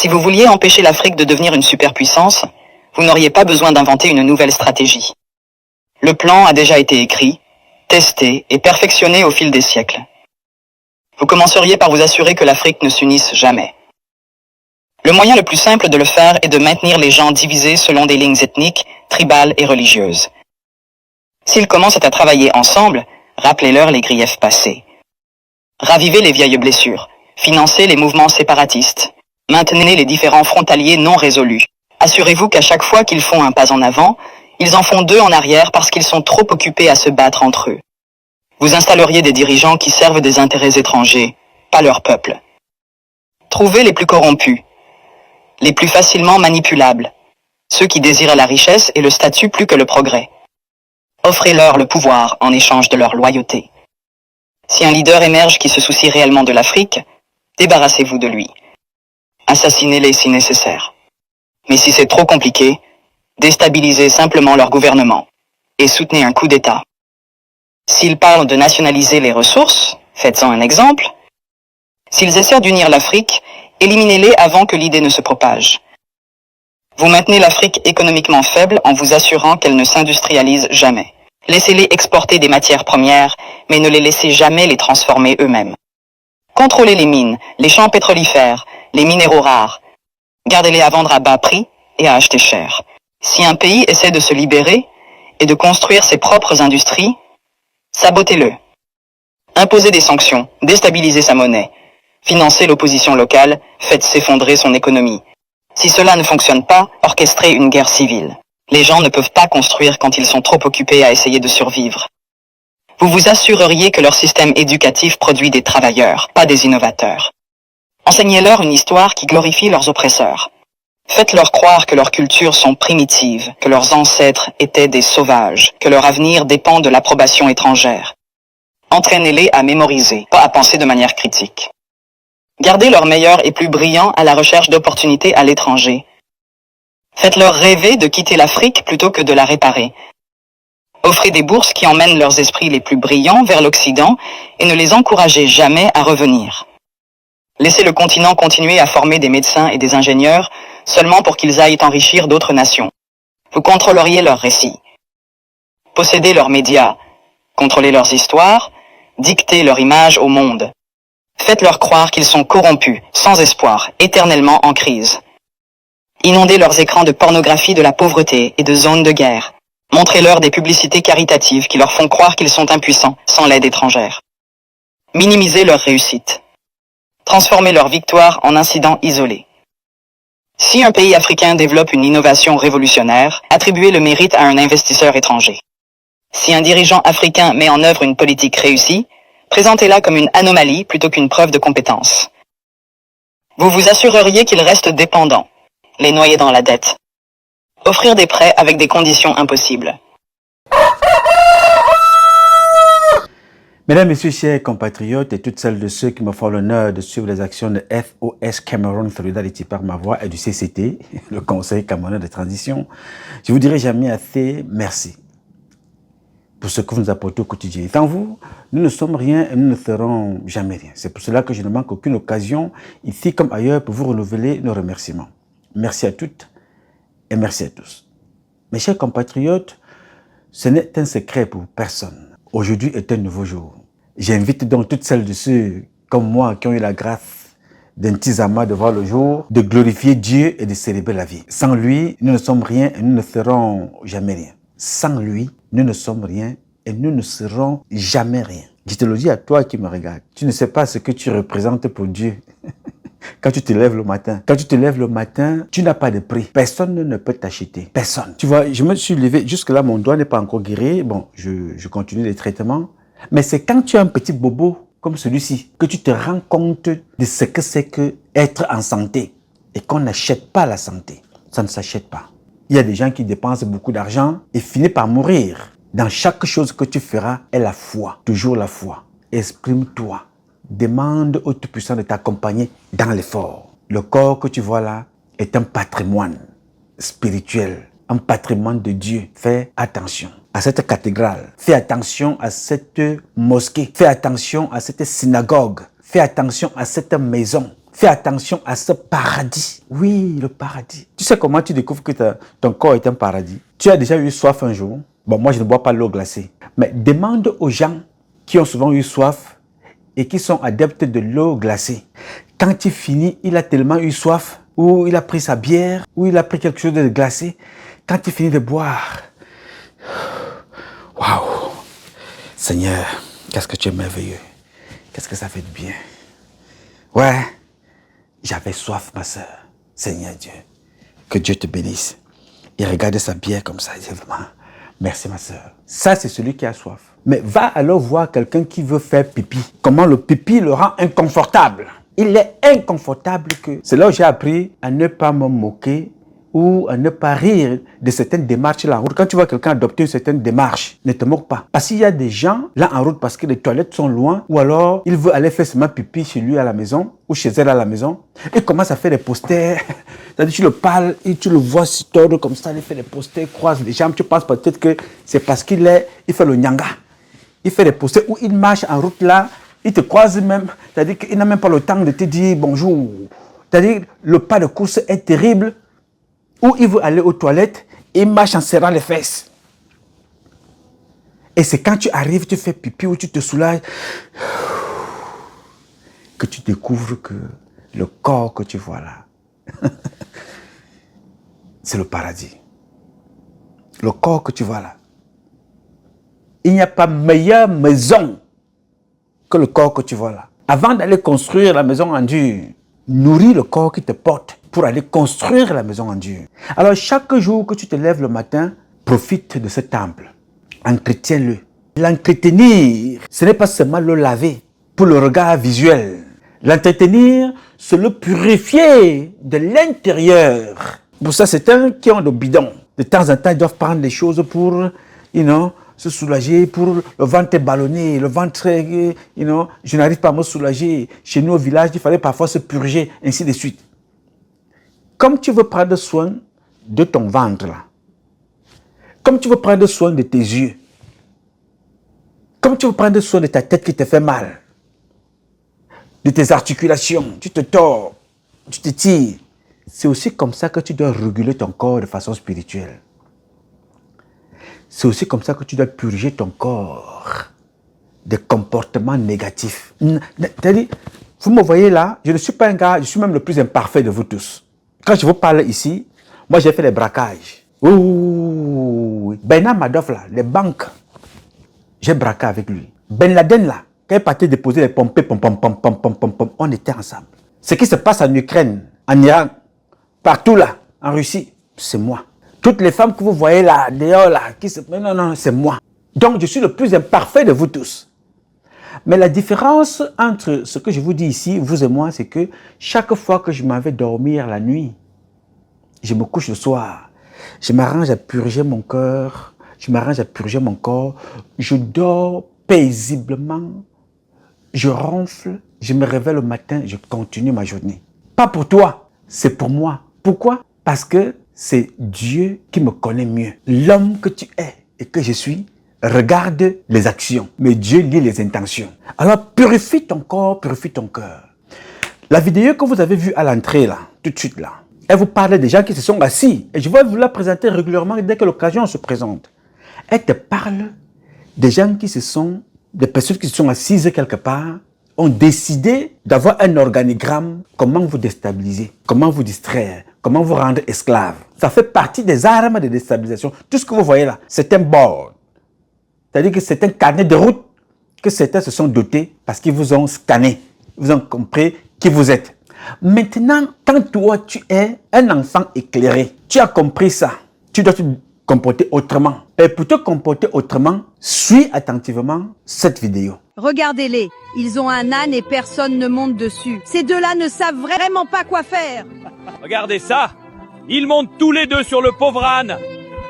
Si vous vouliez empêcher l'Afrique de devenir une superpuissance, vous n'auriez pas besoin d'inventer une nouvelle stratégie. Le plan a déjà été écrit, testé et perfectionné au fil des siècles. Vous commenceriez par vous assurer que l'Afrique ne s'unisse jamais. Le moyen le plus simple de le faire est de maintenir les gens divisés selon des lignes ethniques, tribales et religieuses. S'ils commencent à travailler ensemble, rappelez-leur les griefs passés. Ravivez les vieilles blessures, financez les mouvements séparatistes, maintenez les différends frontaliers non résolus. Assurez-vous qu'à chaque fois qu'ils font un pas en avant, ils en font deux en arrière parce qu'ils sont trop occupés à se battre entre eux. Vous installeriez des dirigeants qui servent des intérêts étrangers, pas leur peuple. Trouvez les plus corrompus, les plus facilement manipulables, ceux qui désirent la richesse et le statut plus que le progrès. Offrez-leur le pouvoir en échange de leur loyauté. Si un leader émerge qui se soucie réellement de l'Afrique, débarrassez-vous de lui. Assassinez-les si nécessaire. Mais si c'est trop compliqué, déstabilisez simplement leur gouvernement et soutenez un coup d'État. S'ils parlent de nationaliser les ressources, faites-en un exemple. S'ils essaient d'unir l'Afrique, éliminez-les avant que l'idée ne se propage. Vous maintenez l'Afrique économiquement faible en vous assurant qu'elle ne s'industrialise jamais. Laissez-les exporter des matières premières, mais ne les laissez jamais les transformer eux-mêmes. Contrôlez les mines, les champs pétrolifères, les minéraux rares. Gardez-les à vendre à bas prix et à acheter cher. Si un pays essaie de se libérer et de construire ses propres industries, sabotez-le. Imposez des sanctions, déstabilisez sa monnaie. Financez l'opposition locale, faites s'effondrer son économie. Si cela ne fonctionne pas, orchestrez une guerre civile. Les gens ne peuvent pas construire quand ils sont trop occupés à essayer de survivre. Vous vous assureriez que leur système éducatif produit des travailleurs, pas des innovateurs. Enseignez-leur une histoire qui glorifie leurs oppresseurs. Faites-leur croire que leurs cultures sont primitives, que leurs ancêtres étaient des sauvages, que leur avenir dépend de l'approbation étrangère. Entraînez-les à mémoriser, pas à penser de manière critique. Gardez leurs meilleurs et plus brillants à la recherche d'opportunités à l'étranger. Faites-leur rêver de quitter l'Afrique plutôt que de la réparer. Offrez des bourses qui emmènent leurs esprits les plus brillants vers l'Occident et ne les encouragez jamais à revenir. Laissez le continent continuer à former des médecins et des ingénieurs seulement pour qu'ils aillent enrichir d'autres nations. Vous contrôleriez leurs récits. Possédez leurs médias, contrôlez leurs histoires, dictez leur image au monde. Faites-leur croire qu'ils sont corrompus, sans espoir, éternellement en crise. Inondez leurs écrans de pornographie de la pauvreté et de zones de guerre. Montrez-leur des publicités caritatives qui leur font croire qu'ils sont impuissants, sans l'aide étrangère. Minimisez leur réussite. Transformez leur victoire en incidents isolés. Si un pays africain développe une innovation révolutionnaire, attribuez le mérite à un investisseur étranger. Si un dirigeant africain met en œuvre une politique réussie, présentez-la comme une anomalie plutôt qu'une preuve de compétence. Vous vous assureriez qu'ils restent dépendants, les noyer dans la dette. Offrir des prêts avec des conditions impossibles. Mesdames, Messieurs, chers compatriotes et toutes celles de ceux qui me font l'honneur de suivre les actions de FOS Cameroun Solidarity par ma voix et du CCT, le Conseil camerounais de transition, je vous dirai jamais assez merci pour ce que vous nous apportez au quotidien. Sans vous, nous ne sommes rien et nous ne serons jamais rien. C'est pour cela que je ne manque aucune occasion, ici comme ailleurs, pour vous renouveler nos remerciements. Merci à toutes et merci à tous. Mes chers compatriotes, ce n'est un secret pour personne. Aujourd'hui est un nouveau jour. J'invite donc toutes celles de ceux comme moi qui ont eu la grâce d'un tisama de voir le jour, de glorifier Dieu et de célébrer la vie. Sans lui, nous ne sommes rien et nous ne serons jamais rien. Sans lui, nous ne sommes rien et nous ne serons jamais rien. Je te le dis à toi qui me regardes. Tu ne sais pas ce que tu représentes pour Dieu. Quand tu te lèves le matin, tu n'as pas de prix. Personne ne peut t'acheter. Personne. Tu vois, je me suis levé. Jusque-là, mon doigt n'est pas encore guéri. Bon, je continue les traitements. Mais c'est quand tu as un petit bobo comme celui-ci que tu te rends compte de ce que c'est que être en santé et qu'on n'achète pas la santé. Ça ne s'achète pas. Il y a des gens qui dépensent beaucoup d'argent et finissent par mourir. Dans chaque chose que tu feras est la foi. Toujours la foi. Exprime-toi. Demande au Tout-Puissant de t'accompagner dans l'effort. Le corps que tu vois là est un patrimoine spirituel, un patrimoine de Dieu. Fais attention à cette cathédrale. Fais attention à cette mosquée. Fais attention à cette synagogue. Fais attention à cette maison. Fais attention à ce paradis. Oui, le paradis. Tu sais comment tu découvres que ton corps est un paradis? Tu as déjà eu soif un jour? Bon, moi, je ne bois pas l'eau glacée. Mais demande aux gens qui ont souvent eu soif et qui sont adeptes de l'eau glacée. Quand il finit, il a tellement eu soif, ou il a pris sa bière, ou il a pris quelque chose de glacé. Quand il finit de boire, waouh! Seigneur, qu'est-ce que tu es merveilleux. Qu'est-ce que ça fait de bien. Ouais, j'avais soif, ma soeur. Seigneur Dieu, que Dieu te bénisse. Il regarde sa bière comme ça, il dit vraiment, merci ma soeur. Ça, c'est celui qui a soif. Mais va alors voir quelqu'un qui veut faire pipi. Comment le pipi le rend inconfortable. Il est inconfortable que... C'est là où j'ai appris à ne pas me moquer ou à ne pas rire de certaines démarches sur la route. Quand tu vois quelqu'un adopter une certaine démarche, ne te moque pas. Parce qu'il y a des gens là en route parce que les toilettes sont loin ou alors il veut aller faire seulement pipi chez lui à la maison ou chez elle à la maison. Il commence à faire des posters. C'est-à-dire tu le parles et tu le vois se tordre comme ça, il fait des posters, croise les jambes. Tu penses peut-être que c'est parce il fait le nyanga. Il fait des posters où il marche en route là, il te croise même. C'est-à-dire qu'il n'a même pas le temps de te dire bonjour. C'est-à-dire le pas de course est terrible. Ou il veut aller aux toilettes, il marche en serrant les fesses. Et c'est quand tu arrives, tu fais pipi ou tu te soulages, que tu découvres que le corps que tu vois là, c'est le paradis. Le corps que tu vois là. Il n'y a pas meilleure maison que le corps que tu vois là. Avant d'aller construire la maison en dur, nourris le corps qui te porte pour aller construire la maison en dur. Alors, chaque jour que tu te lèves le matin, profite de ce temple. Entretiens-le. L'entretenir, ce n'est pas seulement le laver pour le regard visuel. L'entretenir, c'est le purifier de l'intérieur. Pour ça, c'est un qui ont le bidon. De temps en temps, ils doivent prendre des choses pour, se soulager, pour le ventre ballonné, le ventre, je n'arrive pas à me soulager. Chez nous au village, il fallait parfois se purger, ainsi de suite. Comme tu veux prendre soin de ton ventre là, comme tu veux prendre soin de tes yeux, comme tu veux prendre soin de ta tête qui te fait mal, de tes articulations, tu te tords, tu te tires, c'est aussi comme ça que tu dois réguler ton corps de façon spirituelle. C'est aussi comme ça que tu dois purger ton corps des comportements négatifs. C'est-à-dire, vous me voyez là, je ne suis pas un gars, je suis même le plus imparfait de vous tous. Quand je vous parle ici, moi j'ai fait des braquages. Ouh, Bernard Madoff là, les banques, j'ai braqué avec lui. Ben Laden là, quand il partait déposer les pompées, on était ensemble. Ce qui se passe en Ukraine, en Iran, partout là, en Russie, c'est moi. Toutes les femmes que vous voyez là, dehors là, non, c'est moi. Donc je suis le plus imparfait de vous tous. Mais la différence entre ce que je vous dis ici, vous et moi, c'est que chaque fois que je m'en vais dormir la nuit, je me couche le soir, je m'arrange à purger mon cœur, je m'arrange à purger mon corps, je dors paisiblement, je ronfle, je me réveille le matin, je continue ma journée. Pas pour toi, c'est pour moi. Pourquoi? Parce que c'est Dieu qui me connaît mieux. L'homme que tu es et que je suis, regarde les actions, mais Dieu lit les intentions. Alors purifie ton corps, purifie ton cœur. La vidéo que vous avez vue à l'entrée là, tout de suite là, elle vous parle des gens qui se sont assis. Et je vais vous la présenter régulièrement dès que l'occasion se présente. Elle te parle des gens qui des personnes qui se sont assises quelque part, ont décidé d'avoir un organigramme, comment vous déstabiliser, comment vous distraire, comment vous rendre esclave. Ça fait partie des armes de déstabilisation. Tout ce que vous voyez là, c'est un board. C'est-à-dire que c'est un carnet de route que certains se sont dotés parce qu'ils vous ont scanné, ils vous ont compris qui vous êtes. Maintenant, quand toi tu es un enfant éclairé, tu as compris ça, tu dois te comporter autrement. Et pour te comporter autrement, suis attentivement cette vidéo. Regardez-les, ils ont un âne et personne ne monte dessus. Ces deux-là ne savent vraiment pas quoi faire. Regardez ça, ils montent tous les deux sur le pauvre âne.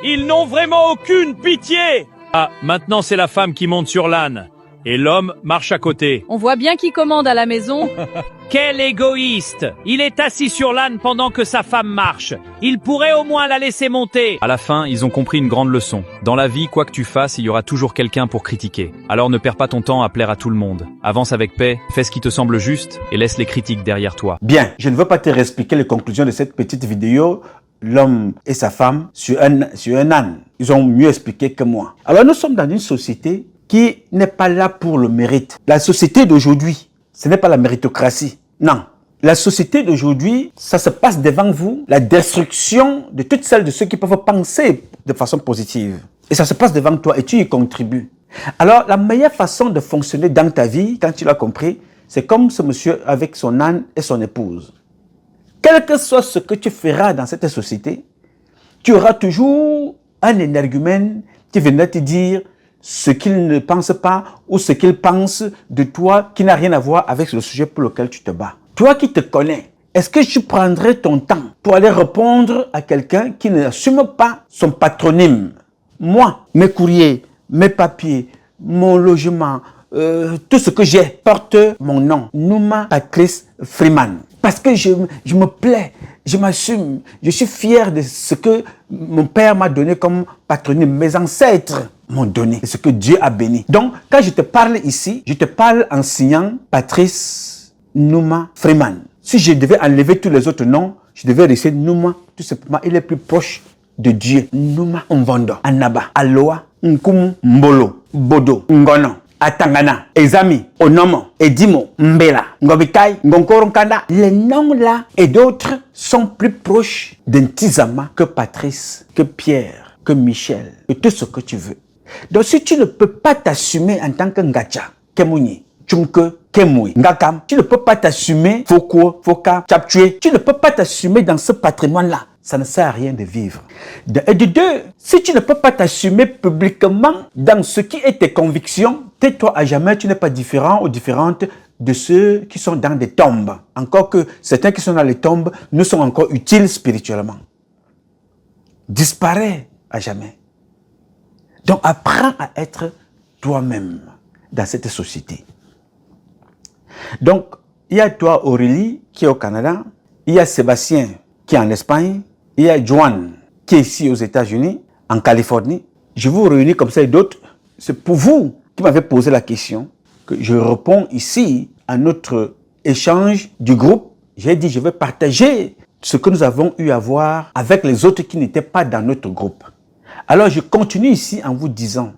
Ils n'ont vraiment aucune pitié. Ah, maintenant c'est la femme qui monte sur l'âne. et l'homme marche à côté. On voit bien qui commande à la maison. Quel égoïste! Il est assis sur l'âne pendant que sa femme marche. Il pourrait au moins la laisser monter. À la fin, ils ont compris une grande leçon. Dans la vie, quoi que tu fasses, il y aura toujours quelqu'un pour critiquer. Alors ne perds pas ton temps à plaire à tout le monde. Avance avec paix, fais ce qui te semble juste et laisse les critiques derrière toi. Bien, je ne veux pas te réexpliquer les conclusions de cette petite vidéo. L'homme et sa femme sur un âne. Ils ont mieux expliqué que moi. Alors nous sommes dans une société qui n'est pas là pour le mérite. La société d'aujourd'hui, ce n'est pas la méritocratie. Non. La société d'aujourd'hui, ça se passe devant vous, la destruction de toutes celles de ceux qui peuvent penser de façon positive. Et ça se passe devant toi et tu y contribues. Alors, la meilleure façon de fonctionner dans ta vie, quand tu l'as compris, c'est comme ce monsieur avec son âne et son épouse. Quel que soit ce que tu feras dans cette société, tu auras toujours un énergumène qui viendra te dire ce qu'il ne pense pas ou ce qu'il pense de toi qui n'a rien à voir avec le sujet pour lequel tu te bats. Toi qui te connais, est-ce que tu prendrais ton temps pour aller répondre à quelqu'un qui n'assume pas son patronyme? Moi, mes courriers, mes papiers, mon logement, tout ce que j'ai porte mon nom, Nouma Patrice Freeman. Parce que je me plais, je m'assume, je suis fier de ce que mon père m'a donné comme patronyme, mes ancêtres m'ont donné, ce que Dieu a béni. Donc, quand je te parle ici, je te parle en signant Patrice Nouma Freeman. Si je devais enlever tous les autres noms, je devais rester Nouma, tout simplement, il est plus proche de Dieu. Nouma Mvondo, Anaba, Aloa, Nkumu, Mbolo, Bodo, Ngono, Atangana, Ezami, Onomo, Edimo, Mbela, Ngobikai, Ngonkoronkanda. Les noms-là et d'autres sont plus proches d'un Tizama que Patrice, que Pierre, que Michel, et tout ce que tu veux. Donc si tu ne peux pas t'assumer en tant que Ngacha, Kemouni, Chumke, Kemui, Ngakam, tu ne peux pas t'assumer Foko, Foka, Chaptue, tu ne peux pas t'assumer dans ce patrimoine-là. Ça ne sert à rien de vivre. Et de deux, si tu ne peux pas t'assumer publiquement dans ce qui est tes convictions, tais-toi à jamais, tu n'es pas différent ou différente de ceux qui sont dans des tombes. Encore que certains qui sont dans les tombes nous sont encore utiles spirituellement. Disparais à jamais. Donc apprends à être toi-même dans cette société. Donc, il y a toi Aurélie qui est au Canada, il y a Sébastien qui est en Espagne, il y a Joanne qui est ici aux États-Unis, en Californie. Je vous réunis comme ça et d'autres. C'est pour vous qui m'avez posé la question que je réponds ici à notre échange du groupe. J'ai dit je vais partager ce que nous avons eu à voir avec les autres qui n'étaient pas dans notre groupe. Alors je continue ici en vous disant,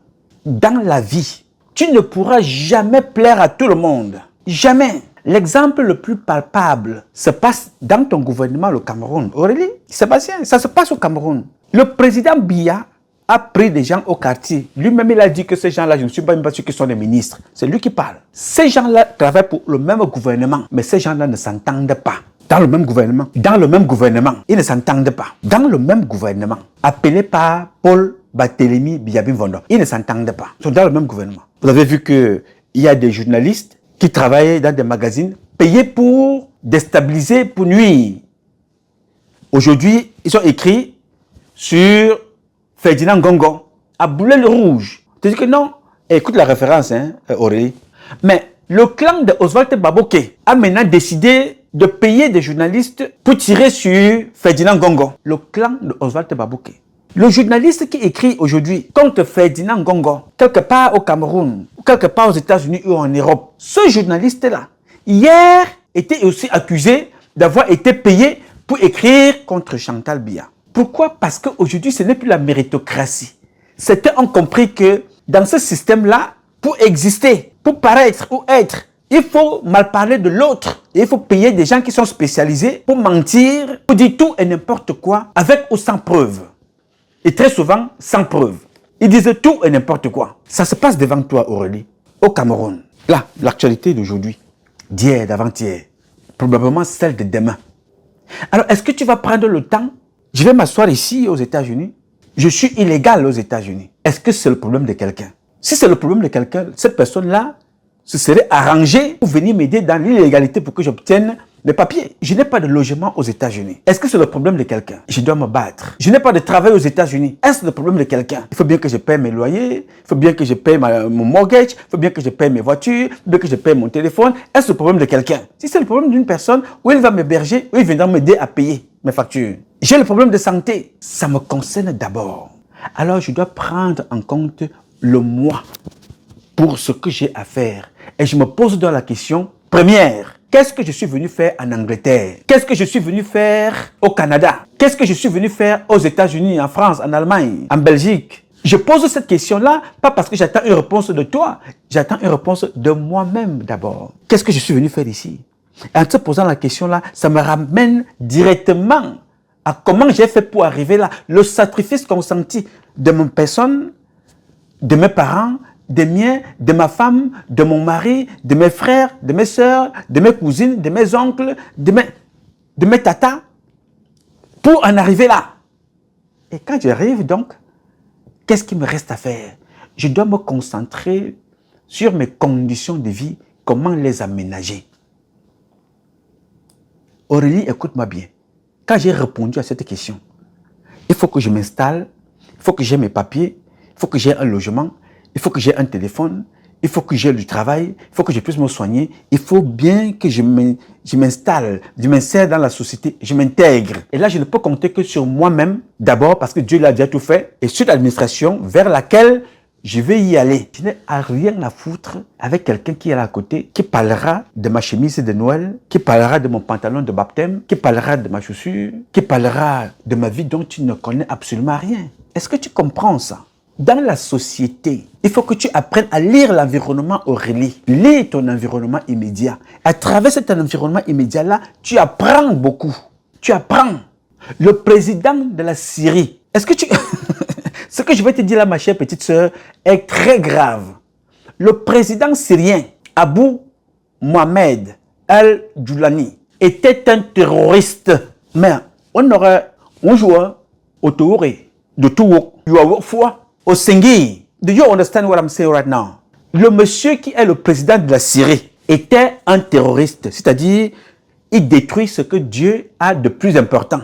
dans la vie, tu ne pourras jamais plaire à tout le monde. Jamais. L'exemple le plus palpable se passe dans ton gouvernement, le Cameroun. Aurélie, Sébastien, ça se passe au Cameroun. Le président Biya a pris des gens au quartier. Lui-même, il a dit que ces gens-là, je ne suis pas même pas sûr qu'ils sont des ministres. C'est lui qui parle. Ces gens-là travaillent pour le même gouvernement, mais ces gens-là ne s'entendent pas. Dans le même gouvernement. Dans le même gouvernement. Ils ne s'entendent pas. Dans le même gouvernement. Appelé par Paul Barthélémy Biya-Mvondo. Ils ne s'entendent pas. Ils sont dans le même gouvernement. Vous avez vu qu'il y a des journalistes qui travaillaient dans des magazines payés pour déstabiliser, pour nuire. Aujourd'hui, ils ont écrit sur Ferdinand Ngongo à boulet rouge. Tu dis que non, écoute la référence, hein, Aurélie. Mais le clan de Oswald Baboké a maintenant décidé de payer des journalistes pour tirer sur Ferdinand Ngongo. Le clan de Oswald Baboké. Le journaliste qui écrit aujourd'hui contre Ferdinand Ngongo, quelque part au Cameroun, ou quelque part aux États-Unis ou en Europe, ce journaliste-là, hier, était aussi accusé d'avoir été payé pour écrire contre Chantal Biya. Pourquoi? Parce qu'aujourd'hui, ce n'est plus la méritocratie. Certains ont compris que dans ce système-là, pour exister, pour paraître ou être, il faut mal parler de l'autre. Il faut payer des gens qui sont spécialisés pour mentir, pour dire tout et n'importe quoi, avec ou sans preuve. Et très souvent, sans preuve. Ils disent tout et n'importe quoi. Ça se passe devant toi, Aurélie, au Cameroun. Là, l'actualité d'aujourd'hui, d'hier, d'avant-hier, probablement celle de demain. Alors, est-ce que tu vas prendre le temps? Je vais m'asseoir ici aux États-Unis. Je suis illégal aux États-Unis. Est-ce que c'est le problème de quelqu'un? Si c'est le problème de quelqu'un, cette personne-là se serait arrangé pour venir m'aider dans l'illégalité pour que j'obtienne les papiers. Je n'ai pas de logement aux États-Unis. Est-ce que c'est le problème de quelqu'un? Je dois me battre. Je n'ai pas de travail aux États-Unis. Est-ce le problème de quelqu'un? Il faut bien que je paye mes loyers, il faut bien que je paye mon mortgage, il faut bien que je paye mes voitures, il faut bien que je paye mon téléphone. Est-ce le problème de quelqu'un? Si c'est le problème d'une personne, où il va m'héberger, où il viendra m'aider à payer mes factures. J'ai le problème de santé. Ça me concerne d'abord. Alors je dois prendre en compte le moi pour ce que j'ai à faire. Et je me pose dans la question première. Qu'est-ce que je suis venu faire en Angleterre? Qu'est-ce que je suis venu faire au Canada? Qu'est-ce que je suis venu faire aux États-Unis, en France, en Allemagne, en Belgique? Je pose cette question-là, pas parce que j'attends une réponse de toi. J'attends une réponse de moi-même d'abord. Qu'est-ce que je suis venu faire ici? Et en te posant la question-là, ça me ramène directement à comment j'ai fait pour arriver là. Le sacrifice consenti de mon personne, de mes parents, des miens, de ma femme, de mon mari, de mes frères, de mes soeurs, de mes cousines, de mes oncles, de mes tatas, pour en arriver là. Et quand j'arrive donc, qu'est-ce qu'il me reste à faire? Je dois me concentrer sur mes conditions de vie, comment les aménager. Aurélie, écoute-moi bien. Quand j'ai répondu à cette question, il faut que je m'installe, il faut que j'ai mes papiers, il faut que j'ai un logement, il faut que j'ai un téléphone, il faut que j'ai du travail, il faut que je puisse me soigner, il faut bien que je m'installe, je m'insère dans la société, je m'intègre. Et là, je ne peux compter que sur moi-même, d'abord parce que Dieu l'a déjà tout fait, et sur l'administration vers laquelle je vais y aller. Je n'ai rien à foutre avec quelqu'un qui est là à côté, qui parlera de ma chemise de Noël, qui parlera de mon pantalon de baptême, qui parlera de ma chaussure, qui parlera de ma vie dont tu ne connais absolument rien. Est-ce que tu comprends ça? Dans la société, il faut que tu apprennes à lire l'environnement, Aurélie. Lis ton environnement immédiat. À travers cet environnement immédiat-là, tu apprends beaucoup. Tu apprends. Le président de la Syrie, est-ce que tu... Ce que je vais te dire là, ma chère petite sœur, est très grave. Le président syrien, Abu Mohamed al-Joulani, était un terroriste. Mais on jouait au Touré, de Tour, au Sengi. Do you understand what I'm saying right now? Le monsieur qui est le président de la Syrie était un terroriste, c'est-à-dire il détruit ce que Dieu a de plus important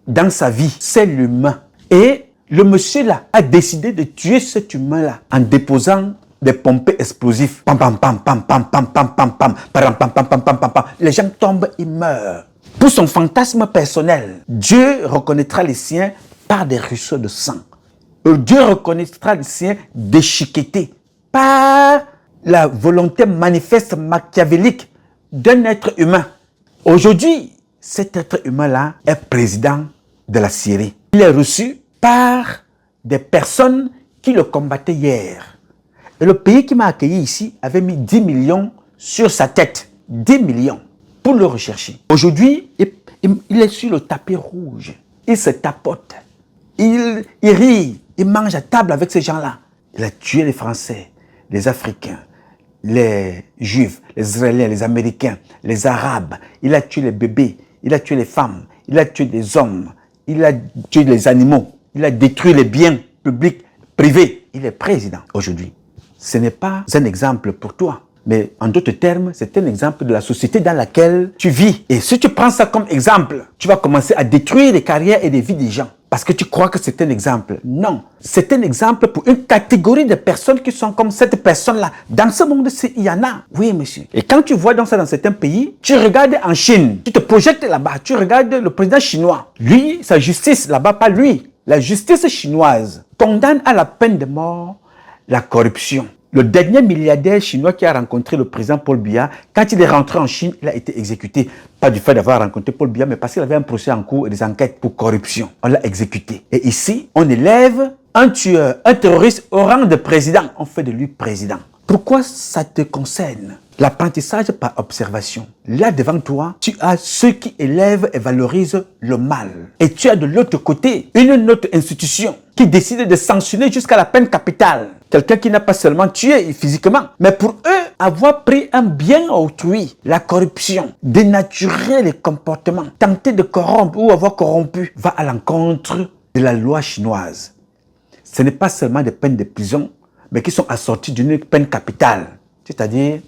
dans sa vie, c'est l'humain. Et le monsieur là a décidé de tuer cet humain là en déposant des pompées explosifs. Pam pam pam pam pam pam pam pam pam pam pam pam pam pam pam pam. Les gens tombent, ils meurent. Pour son fantasme personnel, Dieu reconnaîtra les siens par des ruisseaux de sang. Dieu reconnaîtra les siens déchiquetés par la volonté manifeste machiavélique d'un être humain. Aujourd'hui, cet être humain-là est président de la Syrie. Il est reçu par des personnes qui le combattaient hier. Et le pays qui m'a accueilli ici avait mis 10 millions sur sa tête. 10 millions pour le rechercher. Aujourd'hui, il est sur le tapis rouge. Il se tapote. Il rit. Il mange à table avec ces gens-là. Il a tué les Français, les Africains, les Juifs, les Israéliens, les Américains, les Arabes. Il a tué les bébés. Il a tué les femmes. Il a tué les hommes. Il a tué les animaux. Il a détruit les biens publics, privés. Il est président aujourd'hui. Ce n'est pas un exemple pour toi. Mais en d'autres termes, c'est un exemple de la société dans laquelle tu vis. Et si tu prends ça comme exemple, tu vas commencer à détruire les carrières et les vies des gens. Parce que tu crois que c'est un exemple. Non, c'est un exemple pour une catégorie de personnes qui sont comme cette personne-là. Dans ce monde, il y en a. Oui, monsieur. Et quand tu vois dans certains pays, tu regardes en Chine, tu te projettes là-bas, tu regardes le président chinois. Lui, sa justice là-bas, pas lui. La justice chinoise condamne à la peine de mort la corruption. Le dernier milliardaire chinois qui a rencontré le président Paul Biya, quand il est rentré en Chine, il a été exécuté. Pas du fait d'avoir rencontré Paul Biya, mais parce qu'il avait un procès en cours et des enquêtes pour corruption. On l'a exécuté. Et ici, on élève un tueur, un terroriste au rang de président. On fait de lui président. Pourquoi ça te concerne? L'apprentissage par observation. Là devant toi, tu as ceux qui élèvent et valorisent le mal. Et tu as de l'autre côté une autre institution qui décide de sanctionner jusqu'à la peine capitale. Quelqu'un qui n'a pas seulement tué physiquement, mais pour eux, avoir pris un bien autrui, la corruption, dénaturer les comportements, tenter de corrompre ou avoir corrompu, va à l'encontre de la loi chinoise. Ce n'est pas seulement des peines de prison, mais qui sont assorties d'une peine capitale. C'est-à-dire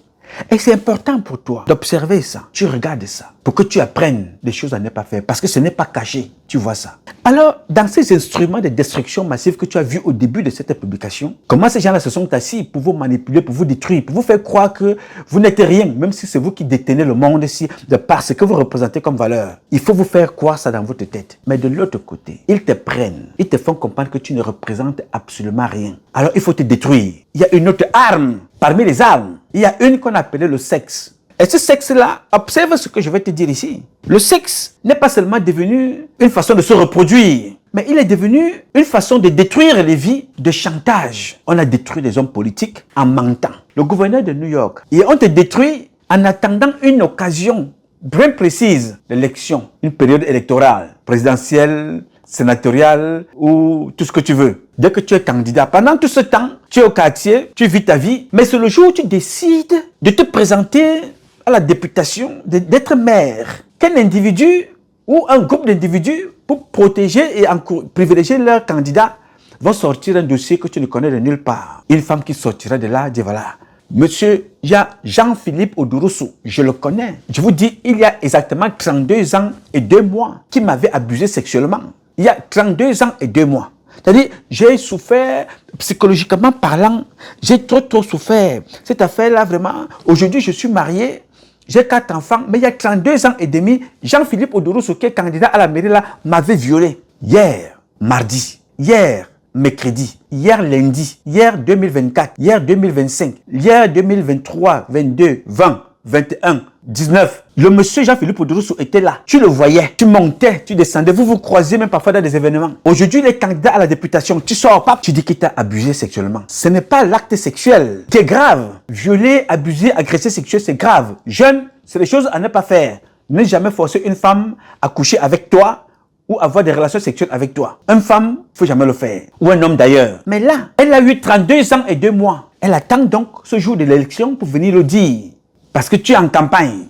Et c'est important pour toi d'observer ça. Tu regardes ça pour que tu apprennes des choses à ne pas faire parce que ce n'est pas caché. Tu vois ça. Alors, dans ces instruments de destruction massive que tu as vus au début de cette publication, comment ces gens-là se sont assis pour vous manipuler, pour vous détruire, pour vous faire croire que vous n'êtes rien, même si c'est vous qui détenez le monde ici, de par ce que vous représentez comme valeur. Il faut vous faire croire ça dans votre tête. Mais de l'autre côté, ils te prennent, ils te font comprendre que tu ne représentes absolument rien. Alors, il faut te détruire. Il y a une autre arme. Parmi les armes, il y a une qu'on appelait le sexe. Et ce sexe-là, observe ce que je vais te dire ici. Le sexe n'est pas seulement devenu une façon de se reproduire, mais il est devenu une façon de détruire les vies, de chantage. On a détruit les hommes politiques en mentant. Le gouverneur de New York, et on te détruit en attendant une occasion bien précise d'élection, une période électorale, présidentielle, sénatoriale ou tout ce que tu veux. Dès que tu es candidat, pendant tout ce temps, tu es au quartier, tu vis ta vie, mais c'est le jour où tu décides de te présenter à la députation, d'être maire. Quel individu ou un groupe d'individus, pour protéger et privilégier leurs candidats, vont sortir un dossier que tu ne connais de nulle part. Une femme qui sortira de là dit voilà, monsieur, il y a Jean-Philippe Odurusu, je le connais. Je vous dis, il y a exactement 32 ans et 2 mois qui m'avait abusé sexuellement. Il y a 32 ans et 2 mois. C'est-à-dire, j'ai souffert, psychologiquement parlant, j'ai trop souffert. Cette affaire-là, vraiment, aujourd'hui, je suis marié, j'ai 4 enfants, mais il y a 32 ans et demi, Jean-Philippe Odurusu, qui est candidat à la mairie, là, m'avait violé. Hier, mardi, hier, mercredi, hier lundi, hier 2024, hier 2025, hier 2023, 22, 20, 21, 19. Le monsieur Jean-Philippe Odurusu était là. Tu le voyais. Tu montais, tu descendais. Vous vous croisiez même parfois dans des événements. Aujourd'hui, il est candidat à la députation. Tu sors pas. Tu dis qu'il t'a abusé sexuellement. Ce n'est pas l'acte sexuel qui est grave. Violer, abuser, agresser sexuel, c'est grave. Jeune, c'est les choses à ne pas faire. Ne jamais forcer une femme à coucher avec toi ou avoir des relations sexuelles avec toi. Une femme, il faut jamais le faire. Ou un homme d'ailleurs. Mais là, elle a eu 32 ans et 2 mois. Elle attend donc ce jour de l'élection pour venir le dire. Parce que tu es en campagne.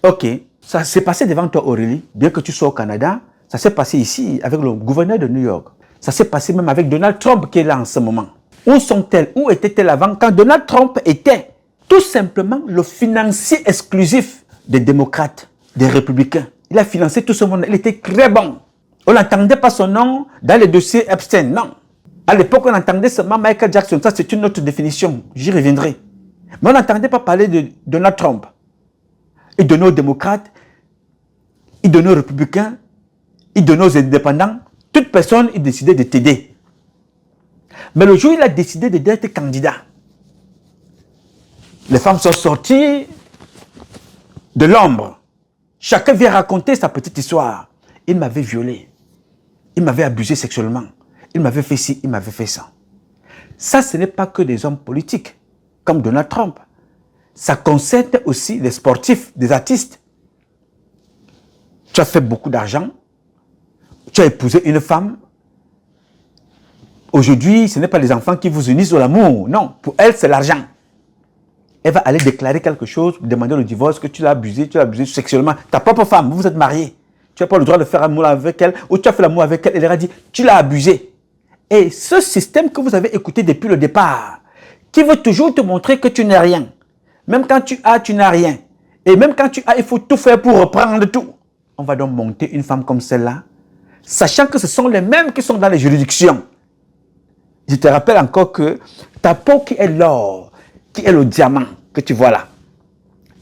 Ok, ça s'est passé devant toi Aurélie, bien que tu sois au Canada. Ça s'est passé ici avec le gouverneur de New York. Ça s'est passé même avec Donald Trump qui est là en ce moment. Où sont-elles? Où étaient-elles avant quand Donald Trump était tout simplement le financier exclusif des démocrates, des républicains. Il a financé tout ce monde. Il était très bon. On n'entendait pas son nom dans les dossiers Epstein, non. À l'époque, on entendait seulement Michael Jackson. Ça, c'est une autre définition. J'y reviendrai. Mais on n'entendait pas parler de Donald Trump. Et de nos démocrates, et de nos républicains, et de nos indépendants. Toute personne, il décidait de t'aider. Mais le jour où il a décidé d'être candidat, les femmes sont sorties de l'ombre. Chacun vient raconter sa petite histoire. Il m'avait violé. Il m'avait abusé sexuellement. Il m'avait fait ci, il m'avait fait ça. Ça, ce n'est pas que des hommes politiques, comme Donald Trump. Ça concerne aussi les sportifs, des artistes. Tu as fait beaucoup d'argent. Tu as épousé une femme. Aujourd'hui, ce n'est pas les enfants qui vous unissent ou l'amour. Non, pour elle, c'est l'argent. Elle va aller déclarer quelque chose, demander le divorce, que tu l'as abusé sexuellement. Ta propre femme, vous êtes mariés. Tu n'as pas le droit de faire l'amour avec elle, ou tu as fait l'amour avec elle, elle leur a dit, tu l'as abusé. Et ce système que vous avez écouté depuis le départ, qui veut toujours te montrer que tu n'es rien. Même quand tu as, tu n'as rien. Et même quand tu as, il faut tout faire pour reprendre tout. On va donc monter une femme comme celle-là, sachant que ce sont les mêmes qui sont dans les juridictions. Je te rappelle encore que ta peau qui est l'or, qui est le diamant que tu vois là,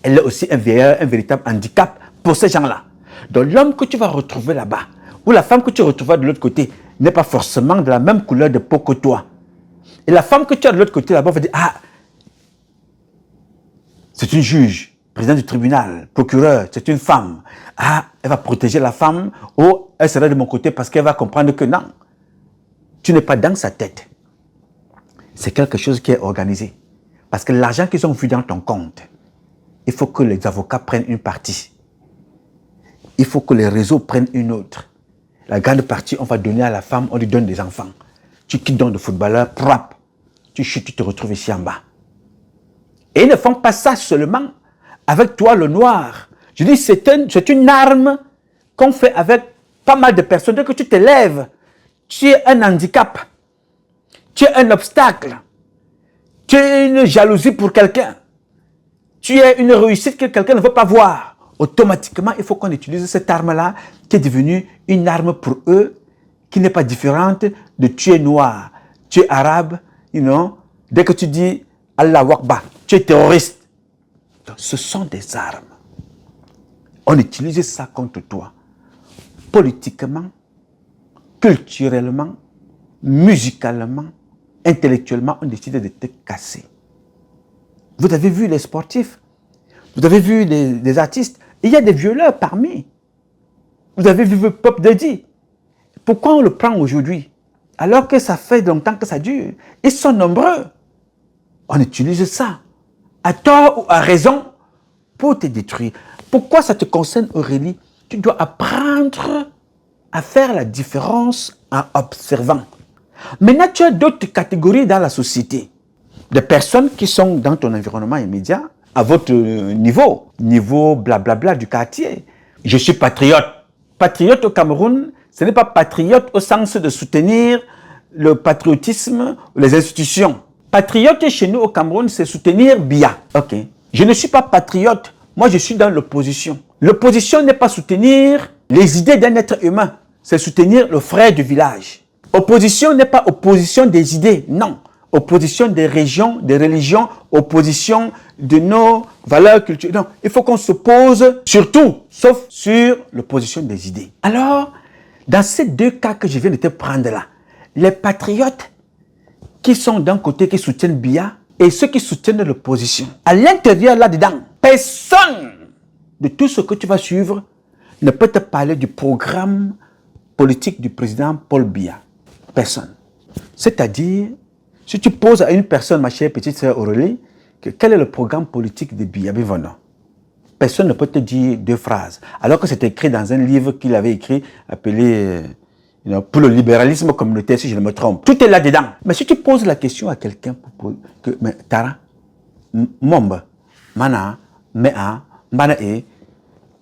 elle est aussi un véritable handicap pour ces gens-là. Donc l'homme que tu vas retrouver là-bas, ou la femme que tu retrouveras de l'autre côté, n'est pas forcément de la même couleur de peau que toi. Et la femme que tu as de l'autre côté là-bas va dire, ah, c'est une juge, président du tribunal, procureur, c'est une femme. Ah, elle va protéger la femme, ou elle sera de mon côté parce qu'elle va comprendre que non, tu n'es pas dans sa tête. C'est quelque chose qui est organisé. Parce que l'argent qu'ils ont vu dans ton compte, il faut que les avocats prennent une partie. Il faut que les réseaux prennent une autre. La grande partie, on va donner à la femme, on lui donne des enfants. Tu quittes donc le footballeur, prap, tu chutes, tu te retrouves ici en bas. Et ils ne font pas ça seulement avec toi, le noir. Je dis, c'est une arme qu'on fait avec pas mal de personnes. Dès que tu te lèves, tu es un handicap. Tu es un obstacle. Tu es une jalousie pour quelqu'un. tu es une réussite que quelqu'un ne veut pas voir, automatiquement, il faut qu'on utilise cette arme-là qui est devenue une arme pour eux, qui n'est pas différente de tu es noir, tu es arabe, you know. Dès que tu dis Allah Wakba, tu es terroriste. Donc, ce sont des armes. On utilise ça contre toi. Politiquement, culturellement, musicalement, intellectuellement, on décide de te casser. Vous avez vu les sportifs, vous avez vu les artistes, il y a des violeurs parmi. Vous avez vu Pop Daddy. Pourquoi on le prend aujourd'hui? Alors que ça fait longtemps que ça dure. Ils sont nombreux. On utilise ça, à tort ou à raison, pour te détruire. Pourquoi ça te concerne, Aurélie? Tu dois apprendre à faire la différence en observant. Maintenant, tu as d'autres catégories dans la société. Des personnes qui sont dans ton environnement immédiat, à votre niveau blablabla du quartier. Je suis patriote. Patriote au Cameroun, ce n'est pas patriote au sens de soutenir le patriotisme ou les institutions. Patriote chez nous au Cameroun, c'est soutenir Biya. Ok. Je ne suis pas patriote. Moi, je suis dans l'opposition. L'opposition n'est pas soutenir les idées d'un être humain. C'est soutenir le frère du village. Opposition n'est pas opposition des idées. Non. Opposition des régions, des religions, opposition de nos valeurs culturelles. Non. Il faut qu'on s'oppose sur tout, sauf sur l'opposition des idées. Alors, dans ces deux cas que je viens de te prendre là, les patriotes qui sont d'un côté qui soutiennent Biya et ceux qui soutiennent l'opposition. À l'intérieur là-dedans, personne de tout ce que tu vas suivre ne peut te parler du programme politique du président Paul Biya. Personne. C'est-à-dire, si tu poses à une personne, ma chère petite sœur Aurélie, quel est le programme politique de Biya Bivono, personne ne peut te dire deux phrases. Alors que c'est écrit dans un livre qu'il avait écrit, appelé pour le libéralisme communautaire, si je ne me trompe. Tout est là-dedans. Mais si tu poses la question à quelqu'un, Tara, Momba, Mana, Mea, Manae,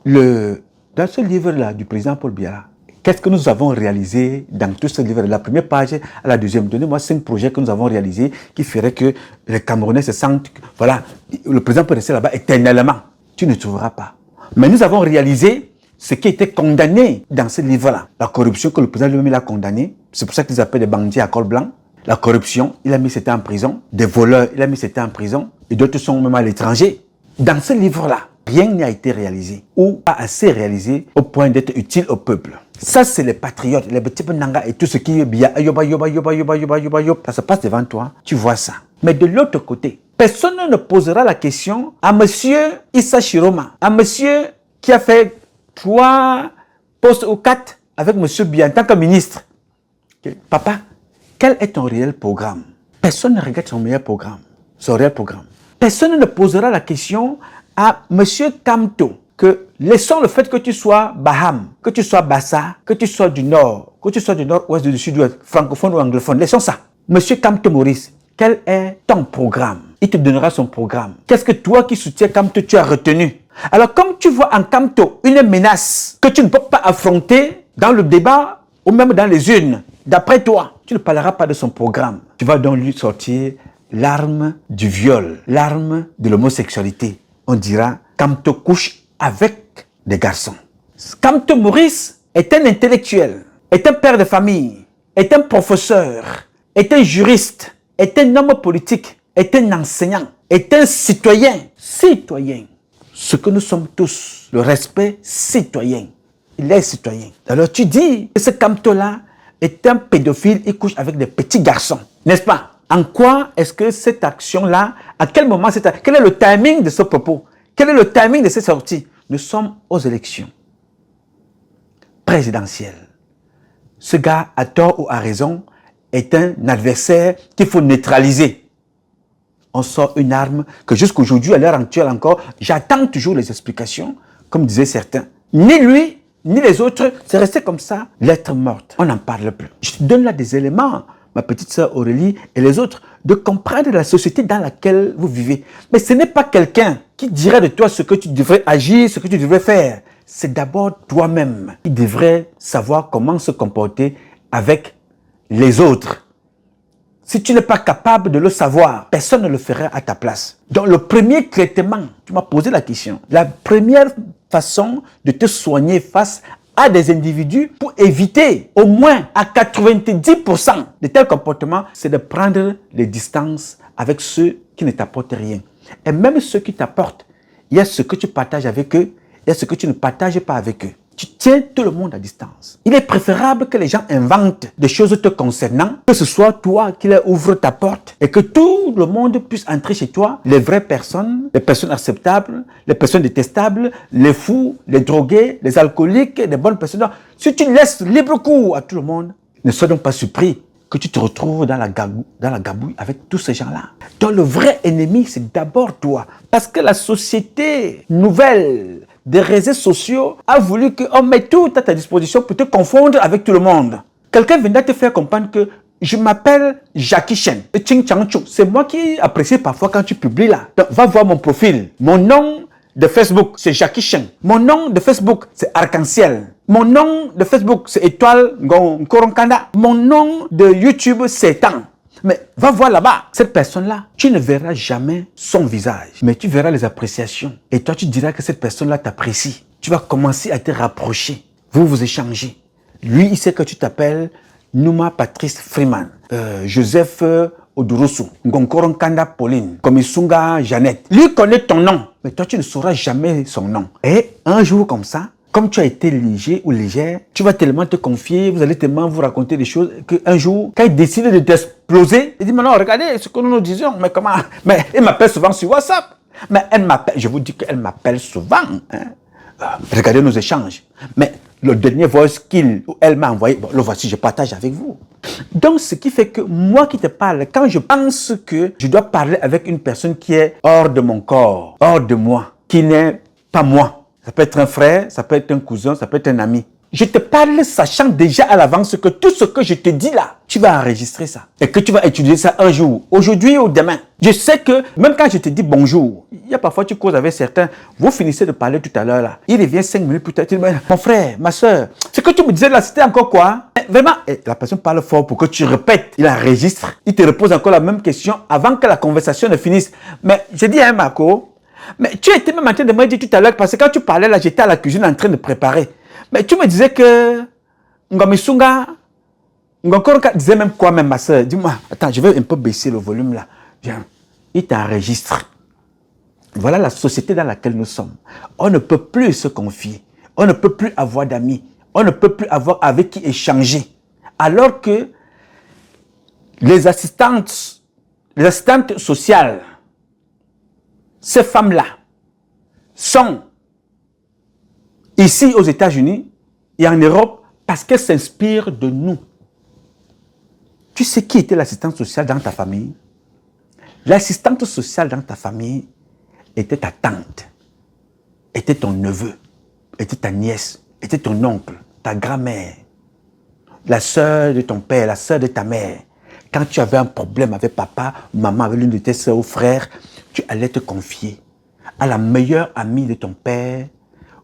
dans ce livre-là du président Paul Biya, qu'est-ce que nous avons réalisé dans tout ce livre? La première page à la deuxième. Donnez-moi 5 projets que nous avons réalisés qui feraient que les Camerounais se sentent, voilà, le président peut rester là-bas éternellement. Tu ne trouveras pas. Mais nous avons réalisé ce qui était condamné dans ce livre-là. La corruption que le président lui-même a condamné. C'est pour ça qu'ils appellent des bandits à col blanc. La corruption, il a mis c'était en prison. Des voleurs, il a mis c'était en prison. Et d'autres sont même à l'étranger. Dans ce livre-là, rien n'a été réalisé ou pas assez réalisé au point d'être utile au peuple. Ça, c'est les patriotes, les petits nanga et tout ce qui est bien. Ça se passe devant toi, tu vois ça. Mais de l'autre côté, personne ne posera la question à monsieur Issa Chiroma, à monsieur qui a fait 3 postes ou 4 avec monsieur Biya en tant que ministre. Papa, quel est ton réel programme? Personne ne regarde son meilleur programme, son réel programme. Personne ne posera la question à monsieur Kamto que laissons le fait que tu sois Baham, que tu sois Bassa, que tu sois du Nord, que tu sois du Nord-Ouest, du Sud-Ouest, francophone ou anglophone, laissons ça. Monsieur Kamto Maurice, quel est ton programme? Il te donnera son programme. Qu'est-ce que toi qui soutiens Kamto, tu as retenu? Alors comme tu vois en Kamto une menace que tu ne peux pas affronter dans le débat ou même dans les urnes, d'après toi, tu ne parleras pas de son programme. Tu vas donc lui sortir l'arme du viol, l'arme de l'homosexualité. On dira Kamto couche avec des garçons. Kamto Maurice est un intellectuel, est un père de famille, est un professeur, est un juriste, est un homme politique, est un enseignant, est un citoyen. Citoyen. Ce que nous sommes tous, le respect citoyen. Il est citoyen. Alors tu dis que ce Kamto-là est un pédophile, il couche avec des petits garçons, n'est-ce pas? En quoi est-ce que cette action-là, à quel moment, quel est le timing de ce propos? Quel est le timing de cette sortie? Nous sommes aux élections présidentielles. Ce gars, à tort ou à raison, est un adversaire qu'il faut neutraliser. On sort une arme que jusqu'aujourd'hui, à l'heure actuelle encore, j'attends toujours les explications, comme disaient certains. Ni lui, ni les autres, c'est resté comme ça, lettre morte. On n'en parle plus. Je te donne là des éléments, ma petite sœur Aurélie et les autres, de comprendre la société dans laquelle vous vivez. Mais ce n'est pas quelqu'un qui dirait de toi ce que tu devrais agir, ce que tu devrais faire. C'est d'abord toi-même qui devrais savoir comment se comporter avec les autres. Si tu n'es pas capable de le savoir, personne ne le ferait à ta place. Donc le premier traitement, tu m'as posé la question, la première façon de te soigner face à des individus pour éviter au moins à 90% de tels comportements, c'est de prendre les distances avec ceux qui ne t'apportent rien. Et même ceux qui t'apportent, il y a ce que tu partages avec eux, il y a ce que tu ne partages pas avec eux. Tu tiens tout le monde à distance. Il est préférable que les gens inventent des choses te concernant, que ce soit toi qui leur ouvre ta porte et que tout le monde puisse entrer chez toi, les vraies personnes, les personnes acceptables, les personnes détestables, les fous, les drogués, les alcooliques, les bonnes personnes. Si tu laisses libre cours à tout le monde, ne sois donc pas surpris que tu te retrouves dans la gabouille avec tous ces gens-là. Donc le vrai ennemi, c'est d'abord toi. Parce que la société nouvelle des réseaux sociaux a voulu qu'on mette tout à ta disposition pour te confondre avec tout le monde. Quelqu'un viendra te faire comprendre que je m'appelle Jackie Chen. C'est moi qui apprécie parfois quand tu publies là. Donc, va voir mon profil. Mon nom de Facebook, c'est Jackie Chen. Mon nom de Facebook, c'est Arc-en-Ciel. Mon nom de Facebook, c'est Étoile Nkoronkanda. Mon nom de YouTube, c'est Tan. Mais va voir là-bas, cette personne-là, tu ne verras jamais son visage, mais tu verras les appréciations. Et toi, tu diras que cette personne-là t'apprécie. Tu vas commencer à te rapprocher. Vous vous échangez. Lui, il sait que tu t'appelles Numa Patrice Freeman, Joseph Odurusu, Nkoronkanda Pauline, Komisunga Jeannette. Lui connaît ton nom, mais toi, tu ne sauras jamais son nom. Et un jour comme ça, comme tu as été léger ou légère, tu vas tellement te confier, vous allez tellement vous raconter des choses qu'un jour, quand il décide de t'exploser, il dit, mais non, regardez ce que nous nous disions, mais comment? Mais il m'appelle souvent sur WhatsApp. Mais elle m'appelle, je vous dis qu'elle m'appelle souvent. Hein. Regardez nos échanges. Mais le dernier voice qu'il ou elle m'a envoyé, bon, le voici, je partage avec vous. Donc, ce qui fait que moi qui te parle, quand je pense que je dois parler avec une personne qui est hors de mon corps, hors de moi, qui n'est pas moi, ça peut être un frère, ça peut être un cousin, ça peut être un ami. Je te parle sachant déjà à l'avance que tout ce que je te dis là, tu vas enregistrer ça. Et que tu vas utiliser ça un jour, aujourd'hui ou demain. Je sais que même quand je te dis bonjour, il y a parfois tu causes avec certains, vous finissez de parler tout à l'heure là. Il revient 5 minutes plus tard, tu dis, mon frère, ma soeur, ce que tu me disais là, c'était encore quoi? Vraiment, et la personne parle fort pour que tu répètes. Il enregistre, il te repose encore la même question avant que la conversation ne finisse. Mais j'ai dit, hein Marco, mais tu étais même en train de me dire tout à l'heure, parce que quand tu parlais là, j'étais à la cuisine en train de préparer. Mais tu me disais que Ngomisunga, Ngokorka disait même quoi même ma soeur? Dis-moi, attends, je vais un peu baisser le volume là. Viens, il t'enregistre. Voilà la société dans laquelle nous sommes. On ne peut plus se confier. On ne peut plus avoir d'amis. On ne peut plus avoir avec qui échanger. Alors que les assistantes sociales, ces femmes-là sont ici aux États-Unis et en Europe parce qu'elles s'inspirent de nous. Tu sais qui était l'assistante sociale dans ta famille? L'assistante sociale dans ta famille était ta tante, était ton neveu, était ta nièce, était ton oncle, ta grand-mère, la sœur de ton père, la sœur de ta mère. Quand tu avais un problème avec papa, maman, avec l'une de tes sœurs ou frères, tu allais te confier à la meilleure amie de ton père,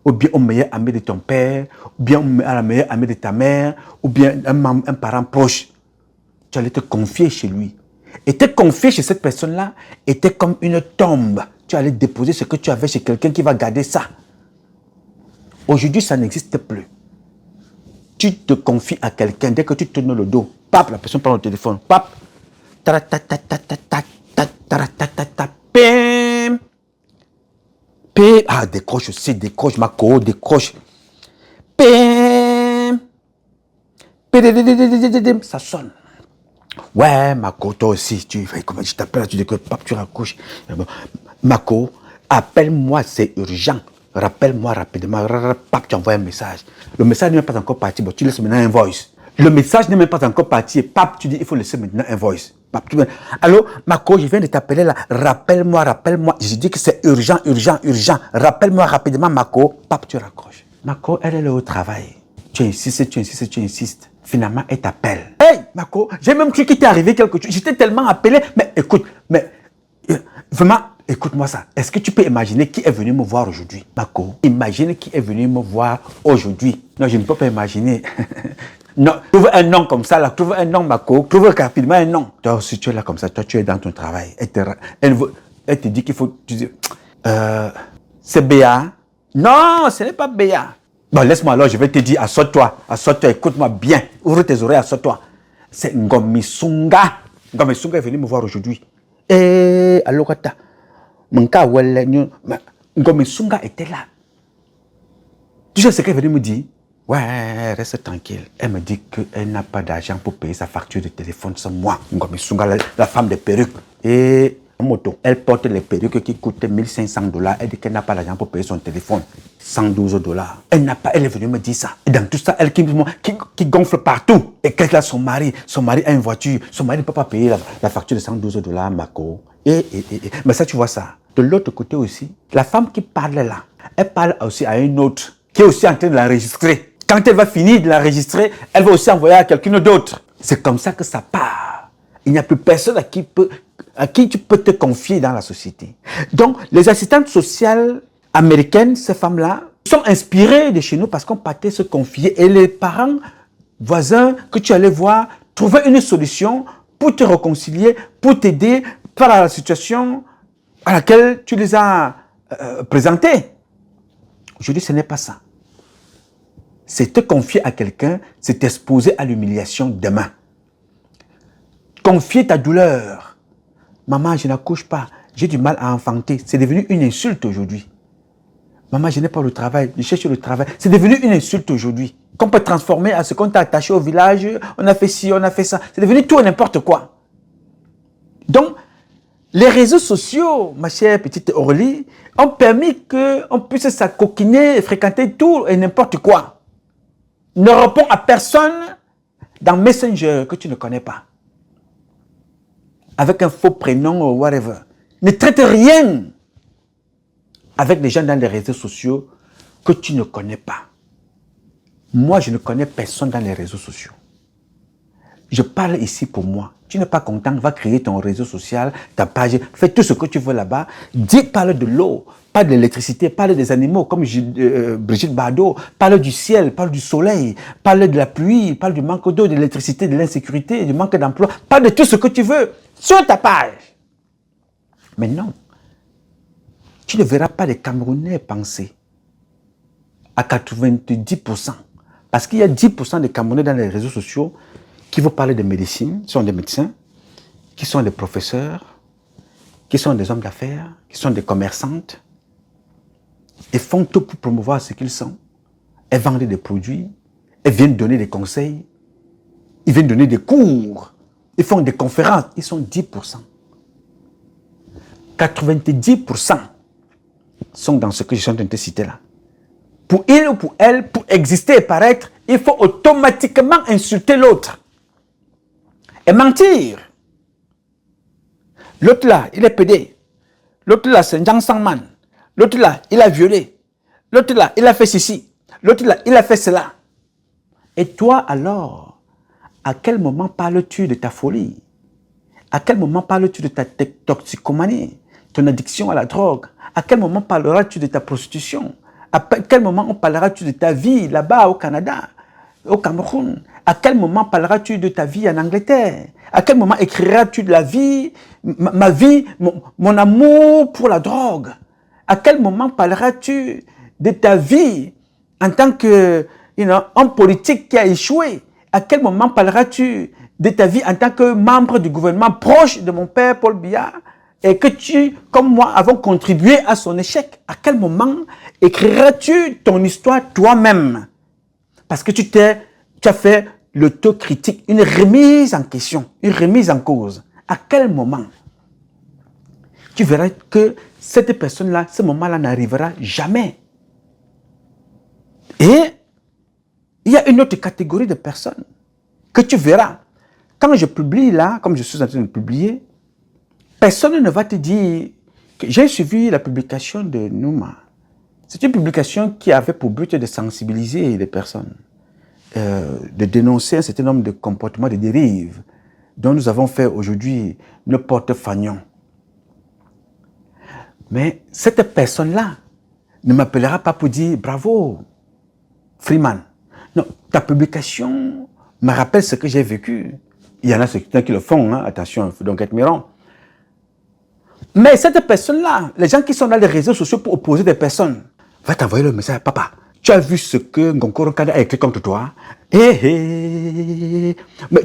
ou bien au meilleur ami de ton père, ou bien à la meilleure amie de ta mère, ou bien un parent proche. Tu allais te confier chez lui. Et te confier chez cette personne-là était comme une tombe. Tu allais déposer ce que tu avais chez quelqu'un qui va garder ça. Aujourd'hui, ça n'existe plus. Tu te confies à quelqu'un, dès que tu tournes le dos, pap, la personne prend le téléphone, pap, pim, pim, ah, décroche aussi, décroche, Marco, décroche, pim, ça sonne. Ouais, Marco, toi aussi, comment je t'appelle, tu dis que pap, tu raccroches. Marco, appelle-moi, c'est urgent. Rappelle-moi rapidement, pap, tu envoies un message. Le message n'est pas encore parti, bon, tu laisses maintenant un voice. Le message n'est même pas encore parti, pap, tu dis, il faut laisser maintenant un voice. Pap, tu... Allô, Marco, je viens de t'appeler là, rappelle-moi, rappelle-moi. Je dis que c'est urgent, urgent, urgent. Rappelle-moi rapidement, Marco. Pap, tu raccroches. Marco, elle est là au travail. Tu insistes, tu insistes, tu insistes. Finalement, elle t'appelle. Hey, Marco, j'ai même cru qu'il t'est arrivé quelque chose. J'étais tellement appelé. Mais écoute, mais vraiment, écoute-moi ça. Est-ce que tu peux imaginer qui est venu me voir aujourd'hui? Marco, imagine qui est venu me voir aujourd'hui. Non, je ne peux pas imaginer. Non, trouve un nom comme ça, là, trouve un nom, Mako, trouve rapidement un nom. Toi, si tu es là comme ça, toi, tu es dans ton travail. Elle te dit qu'il faut... Tu dis, c'est Béa. Non, ce n'est pas Béa. Bon, laisse-moi alors, je vais te dire, assois-toi, écoute-moi bien. Ouvre tes oreilles, assois-toi. C'est Ngomisunga. Ngomisunga est venu me voir aujourd'hui. Et Alokata. Ngomisunga était là. Tu sais ce qu'elle est venue me dire? Ouais, reste tranquille. Elle me dit qu'elle n'a pas d'argent pour payer sa facture de téléphone sans moi. Ngomisunga, la femme des perruques. Et moto, elle porte les perruques qui coûtent $1500. Elle dit qu'elle n'a pas d'argent pour payer son téléphone. $112. Elle est venue me dire ça. Et dans tout ça, elle qui gonfle partout. Et qu'elle a son mari a une voiture. Son mari ne peut pas payer la facture de $112, Mako. Mais ça, tu vois ça. De l'autre côté aussi, la femme qui parle là, elle parle aussi à une autre qui est aussi en train de l'enregistrer. Quand elle va finir de l'enregistrer, elle va aussi envoyer à quelqu'un d'autre. C'est comme ça que ça part. Il n'y a plus personne à qui tu peux te confier dans la société. Donc, les assistantes sociales américaines, ces femmes-là, sont inspirées de chez nous parce qu'on partait se confier. Et les parents voisins que tu allais voir trouvaient une solution pour te réconcilier, pour t'aider par la situation à laquelle tu les as présentés. Aujourd'hui, ce n'est pas ça. C'est te confier à quelqu'un, c'est t'exposer à l'humiliation demain. Confier ta douleur. Maman, je n'accouche pas, j'ai du mal à enfanter. C'est devenu une insulte aujourd'hui. Maman, je n'ai pas le travail, je cherche le travail. C'est devenu une insulte aujourd'hui. Qu'on peut transformer à ce qu'on t'a attaché au village, on a fait ci, on a fait ça. C'est devenu tout et n'importe quoi. Donc, les réseaux sociaux, ma chère petite Aurélie, ont permis qu'on puisse s'acoquiner et fréquenter tout et n'importe quoi. Ne réponds à personne dans Messenger que tu ne connais pas. Avec un faux prénom ou whatever. Ne traite rien avec les gens dans les réseaux sociaux que tu ne connais pas. Moi, je ne connais personne dans les réseaux sociaux. Je parle ici pour moi. Tu n'es pas content, va créer ton réseau social, ta page, fais tout ce que tu veux là-bas. Parle de l'eau, parle de l'électricité, parle des animaux comme Brigitte Bardot, parle du ciel, parle du soleil, parle de la pluie, parle du manque d'eau, de l'électricité, de l'insécurité, du manque d'emploi. Parle de tout ce que tu veux sur ta page. Mais non, tu ne verras pas les Camerounais penser à 90%. Parce qu'il y a 10% des Camerounais dans les réseaux sociaux qui vont parler de médecine, qui sont des médecins, qui sont des professeurs, qui sont des hommes d'affaires, qui sont des commerçantes, et font tout pour promouvoir ce qu'ils sont. Elles vendent des produits, elles viennent donner des conseils, ils viennent donner des cours, ils font des conférences, ils sont 10%. 90% sont dans ce que je suis en train de te citer là. Pour il ou pour elle, pour exister et paraître, il faut automatiquement insulter l'autre. Et mentir. L'autre là, il est pédé. L'autre là, c'est un Jean Sangman. L'autre là, il a violé. L'autre là, il a fait ceci. L'autre là, il a fait cela. Et toi alors, à quel moment parles-tu de ta folie? À quel moment parles-tu de ta toxicomanie, ton addiction à la drogue? À quel moment parleras-tu de ta prostitution? À quel moment parleras-tu de ta vie là-bas au Canada, au Cameroun? À quel moment parleras-tu de ta vie en Angleterre? À quel moment écriras-tu de la vie, ma vie, mon amour pour la drogue? À quel moment parleras-tu de ta vie en tant que homme politique qui a échoué? À quel moment parleras-tu de ta vie en tant que membre du gouvernement proche de mon père Paul Biya et que tu, comme moi, avons contribué à son échec? À quel moment écriras-tu ton histoire toi-même? Parce que tu as fait l'autocritique, une remise en question, une remise en cause. À quel moment? Tu verras que cette personne-là, ce moment-là n'arrivera jamais. Et il y a une autre catégorie de personnes que tu verras. Quand je publie là, comme je suis en train de publier, personne ne va te dire que j'ai suivi la publication de Nouma. C'est une publication qui avait pour but de sensibiliser les personnes, de dénoncer un certain nombre de comportements de dérive dont nous avons fait aujourd'hui nos porte-fagnons. Mais cette personne-là ne m'appellera pas pour dire bravo, Freeman. Non, ta publication me rappelle ce que j'ai vécu. Il y en a certains qui le font, hein, attention, il faut donc être mirant. Mais cette personne-là, les gens qui sont dans les réseaux sociaux pour opposer des personnes, va t'envoyer le message, papa, tu as vu ce que Ngokoro Kanda a écrit contre toi? Mais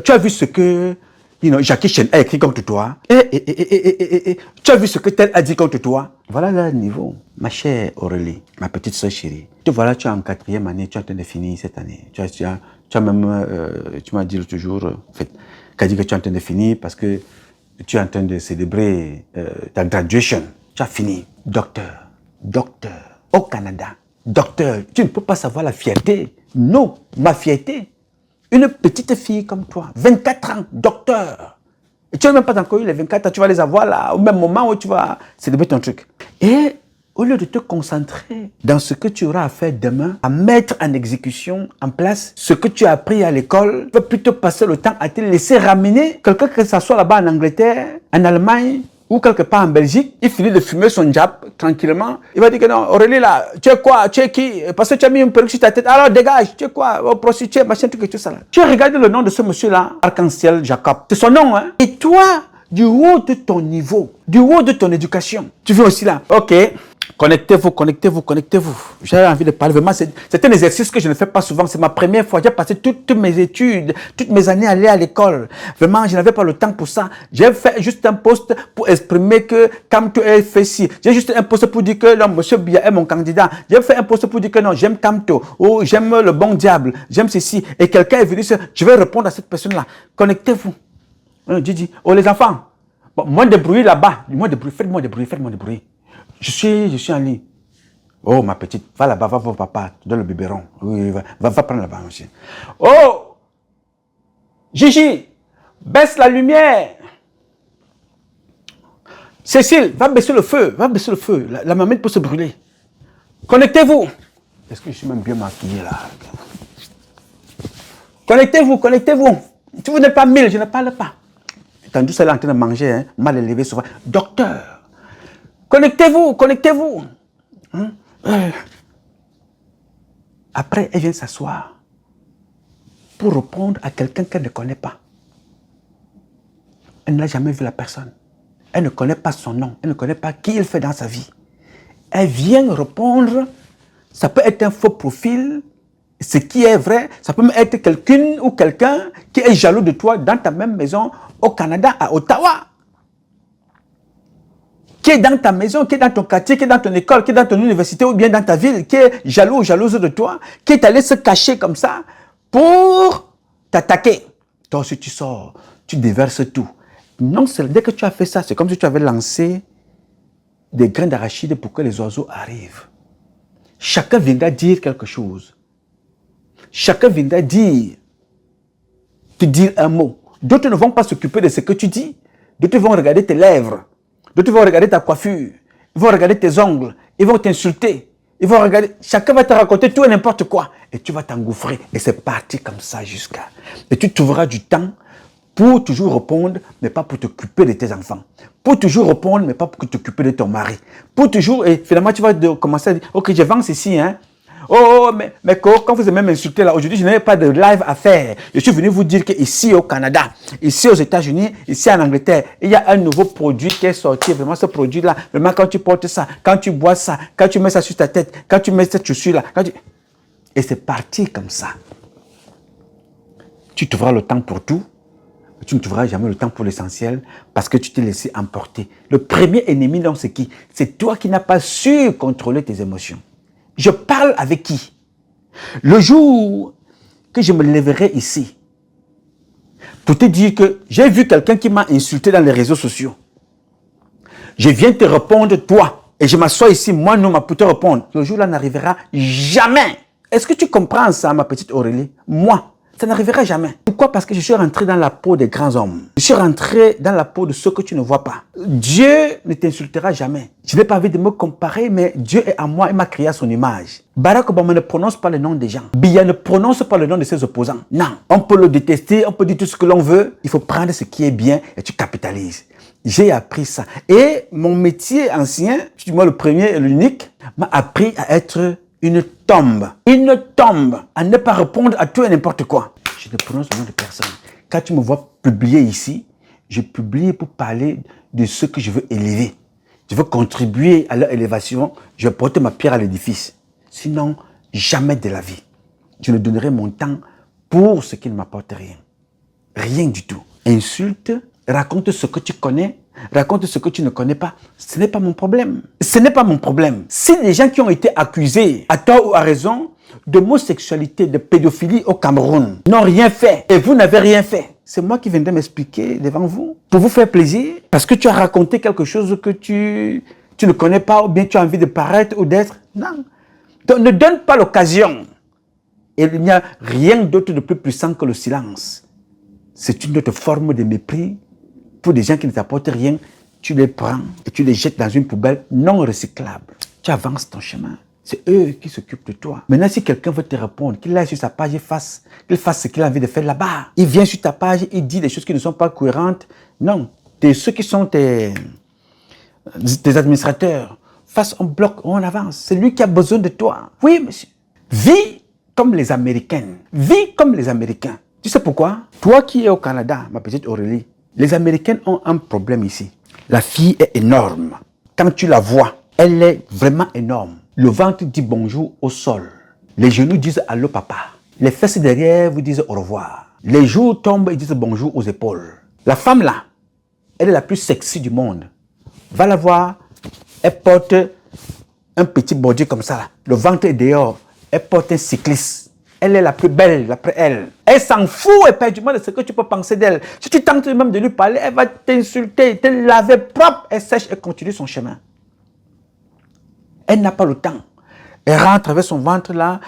tu as vu ce que Jackie Chan a écrit contre toi? Tu as vu ce que tel a dit contre toi? Voilà le niveau. Ma chère Aurélie, ma petite soeur chérie, tu vois là, tu es en 4e année, tu es en train de finir cette année. Tu as même, tu m'as dit l'autre jour, en fait, tu as dit que tu es en train de finir parce que tu es en train de célébrer ta graduation. Tu as fini. Docteur, au Canada, docteur, tu ne peux pas savoir la fierté. Non, ma fierté. Une petite fille comme toi, 24 ans, docteur. Et tu n'as même pas encore eu les 24 ans, tu vas les avoir là, au même moment où tu vas célébrer ton truc. Et au lieu de te concentrer dans ce que tu auras à faire demain, à mettre en exécution, en place, ce que tu as appris à l'école, tu vas plutôt passer le temps à te laisser ramener quelqu'un que ça soit là-bas en Angleterre, en Allemagne, ou quelque part en Belgique, il finit de fumer son jab tranquillement. Il va dire que non, Aurélie là, tu es quoi? Tu es qui? Parce que tu as mis une perruque sur ta tête. Alors dégage, tu es quoi? Oh, prostituée, machin, truc et tout ça là. Tu as regardé le nom de ce monsieur-là, Arc-en-Ciel Jacob. C'est son nom, hein? Et toi, du haut de ton niveau, du haut de ton éducation, tu viens aussi là. Ok. Connectez-vous. J'ai envie de parler. Vraiment, c'est un exercice que je ne fais pas souvent. C'est ma première fois. J'ai passé toutes mes études, toutes mes années à aller à l'école. Vraiment, je n'avais pas le temps pour ça. J'ai fait juste un post pour exprimer que Kamto est fait ci. J'ai juste un post pour dire que non, monsieur Bia est mon candidat. J'ai fait un post pour dire que non, j'aime Kamto. Ou j'aime le bon diable. J'aime ceci. Et quelqu'un est venu dire, je vais répondre à cette personne-là. Connectez-vous. Didi, oh les enfants. Bon, moins de bruit là-bas. Faites-moi de bruit. Je suis en ligne. Oh, ma petite, va là-bas, va voir papa, tu donnes le biberon. Oui, va prendre là-bas, monsieur. Oh, Gigi, baisse la lumière. Cécile, va baisser le feu, La mamelle peut se brûler. Connectez-vous. Est-ce que je suis même bien maquillé là? Connectez-vous. Si vous n'êtes pas 1000, je ne parle pas. Tandis qu'elle est en train de manger, hein, mal élevé souvent. Docteur. Connectez-vous. Hein? Après, elle vient s'asseoir pour répondre à quelqu'un qu'elle ne connaît pas. Elle n'a jamais vu la personne. Elle ne connaît pas son nom. Elle ne connaît pas qui il fait dans sa vie. Elle vient répondre. Ça peut être un faux profil. Ce qui est vrai, ça peut même être quelqu'un ou quelqu'un qui est jaloux de toi dans ta même maison au Canada, à Ottawa. Qui est dans ta maison, qui est dans ton quartier, qui est dans ton école, qui est dans ton université ou bien dans ta ville, qui est jaloux ou jalouse de toi, qui est allé se cacher comme ça pour t'attaquer. Toi aussi tu sors, tu déverses tout. Non, dès que tu as fait ça, c'est comme si tu avais lancé des grains d'arachide pour que les oiseaux arrivent. Chacun viendra dire quelque chose. Chacun viendra te dire un mot. D'autres ne vont pas s'occuper de ce que tu dis. D'autres vont regarder tes lèvres. D'autres vont regarder ta coiffure, ils vont regarder tes ongles, ils vont t'insulter, ils vont regarder, chacun va te raconter tout et n'importe quoi. Et tu vas t'engouffrer. Et c'est parti comme ça jusqu'à... Et tu trouveras du temps pour toujours répondre, mais pas pour t'occuper de tes enfants. Pour toujours répondre, mais pas pour t'occuper de ton mari. Pour toujours... Et finalement, tu vas commencer à dire, ok, j'avance ici, hein. Oh, mais quand vous avez même insulté là, aujourd'hui, je n'avais pas de live à faire. Je suis venu vous dire qu'ici au Canada, ici aux États-Unis, ici en Angleterre, il y a un nouveau produit qui est sorti. Vraiment, ce produit-là, vraiment, quand tu portes ça, quand tu bois ça, quand tu mets ça sur ta tête, quand tu mets cette chaussure-là, et c'est parti comme ça. Tu trouveras le temps pour tout. Tu ne trouveras jamais le temps pour l'essentiel parce que tu t'es laissé emporter. Le premier ennemi, donc, c'est qui? C'est toi qui n'as pas su contrôler tes émotions. Je parle avec qui? Le jour que je me lèverai ici pour te dire que j'ai vu quelqu'un qui m'a insulté dans les réseaux sociaux. Je viens te répondre, toi, et je m'assois ici, moi, non, pour te répondre. Le jour-là n'arrivera jamais. Est-ce que tu comprends ça, ma petite Aurélie? Moi, ça n'arrivera jamais. Pourquoi? Parce que je suis rentré dans la peau des grands hommes. Je suis rentré dans la peau de ceux que tu ne vois pas. Dieu ne t'insultera jamais. Je n'ai pas envie de me comparer, mais Dieu est à moi et m'a créé à son image. Barack Obama ne prononce pas le nom des gens. Biya ne prononce pas le nom de ses opposants. Non. On peut le détester, on peut dire tout ce que l'on veut. Il faut prendre ce qui est bien et tu capitalises. J'ai appris ça. Et mon métier ancien, moi le premier et l'unique, m'a appris à être une tombe à ne pas répondre à tout et n'importe quoi. Je ne prononce le nom de personne. Quand tu me vois publier ici, je publie pour parler de ceux que je veux élever. Je veux contribuer à leur élévation. Je vais porter ma pierre à l'édifice. Sinon, jamais de la vie. Je ne donnerai mon temps pour ce qui ne m'apporte rien. Rien du tout. Insulte, raconte ce que tu connais, raconte ce que tu ne connais pas. Ce n'est pas mon problème. Ce n'est pas mon problème. Si les gens qui ont été accusés, à tort ou à raison, d'homosexualité, de pédophilie au Cameroun, n'ont rien fait, et vous n'avez rien fait, c'est moi qui viendrai m'expliquer devant vous, pour vous faire plaisir, parce que tu as raconté quelque chose que tu ne connais pas, ou bien tu as envie de paraître ou d'être. Non. Donc, ne donne pas l'occasion. Et il n'y a rien d'autre de plus puissant que le silence. C'est une autre forme de mépris pour des gens qui ne t'apportent rien. Tu les prends et tu les jettes dans une poubelle non recyclable. Tu avances ton chemin. C'est eux qui s'occupent de toi. Maintenant, si quelqu'un veut te répondre, qu'il aille sur sa page et qu'il fasse ce qu'il a envie de faire là-bas. Il vient sur ta page, il dit des choses qui ne sont pas cohérentes. Non, ceux qui sont tes administrateurs, face on bloque, on avance. C'est lui qui a besoin de toi. Oui, monsieur. Vis comme les Américaines. Vis comme les Américains. Tu sais pourquoi? Toi qui es au Canada, ma petite Aurélie, les Américaines ont un problème ici. La fille est énorme. Quand tu la vois, elle est vraiment énorme. Le ventre dit bonjour au sol. Les genoux disent allô papa. Les fesses derrière vous disent au revoir. Les joues tombent et disent bonjour aux épaules. La femme là, elle est la plus sexy du monde. Va la voir, elle porte un petit body comme ça. Là. Le ventre est dehors. Elle porte un cycliste. Elle est la plus belle d'après elle. Elle s'en fout éperdument de ce que tu peux penser d'elle. Si tu tentes même de lui parler, elle va t'insulter, te laver propre. Elle sèche et continue son chemin. Elle n'a pas le temps. Elle rentre avec son ventre là,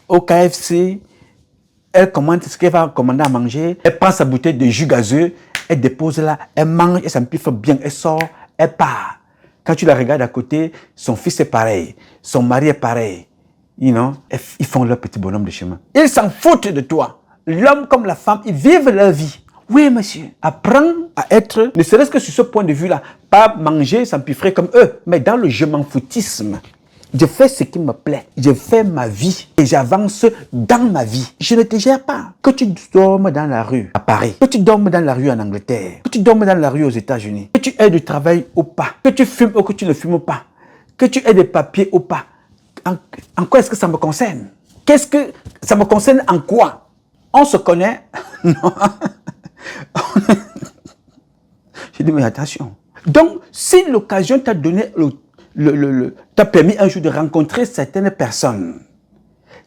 au KFC. Elle commande ce qu'elle va commander à manger. Elle prend sa bouteille de jus gazeux. Elle dépose là. Elle mange, elle s'empiffe bien. Elle sort, elle part. Quand tu la regardes à côté, son fils est pareil. Son mari est pareil. You know, ils font leur petit bonhomme de chemin. Ils s'en foutent de toi. L'homme comme la femme, ils vivent leur vie. Oui, monsieur. Apprends à être, ne serait-ce que sur ce point de vue-là, pas manger, s'empiffrer comme eux, mais dans le je m'en foutisme. Je fais ce qui me plaît. Je fais ma vie et j'avance dans ma vie. Je ne te gère pas. Que tu dormes dans la rue à Paris, que tu dormes dans la rue en Angleterre, que tu dormes dans la rue aux États-Unis, que tu aies du travail ou pas, que tu fumes ou que tu ne fumes pas, que tu aies des papiers ou pas. En quoi est-ce que ça me concerne? Qu'est-ce que ça me concerne en quoi? On se connaît? Non. J'ai dit, mais attention. Donc, si l'occasion t'a donné, t'a permis un jour de rencontrer certaines personnes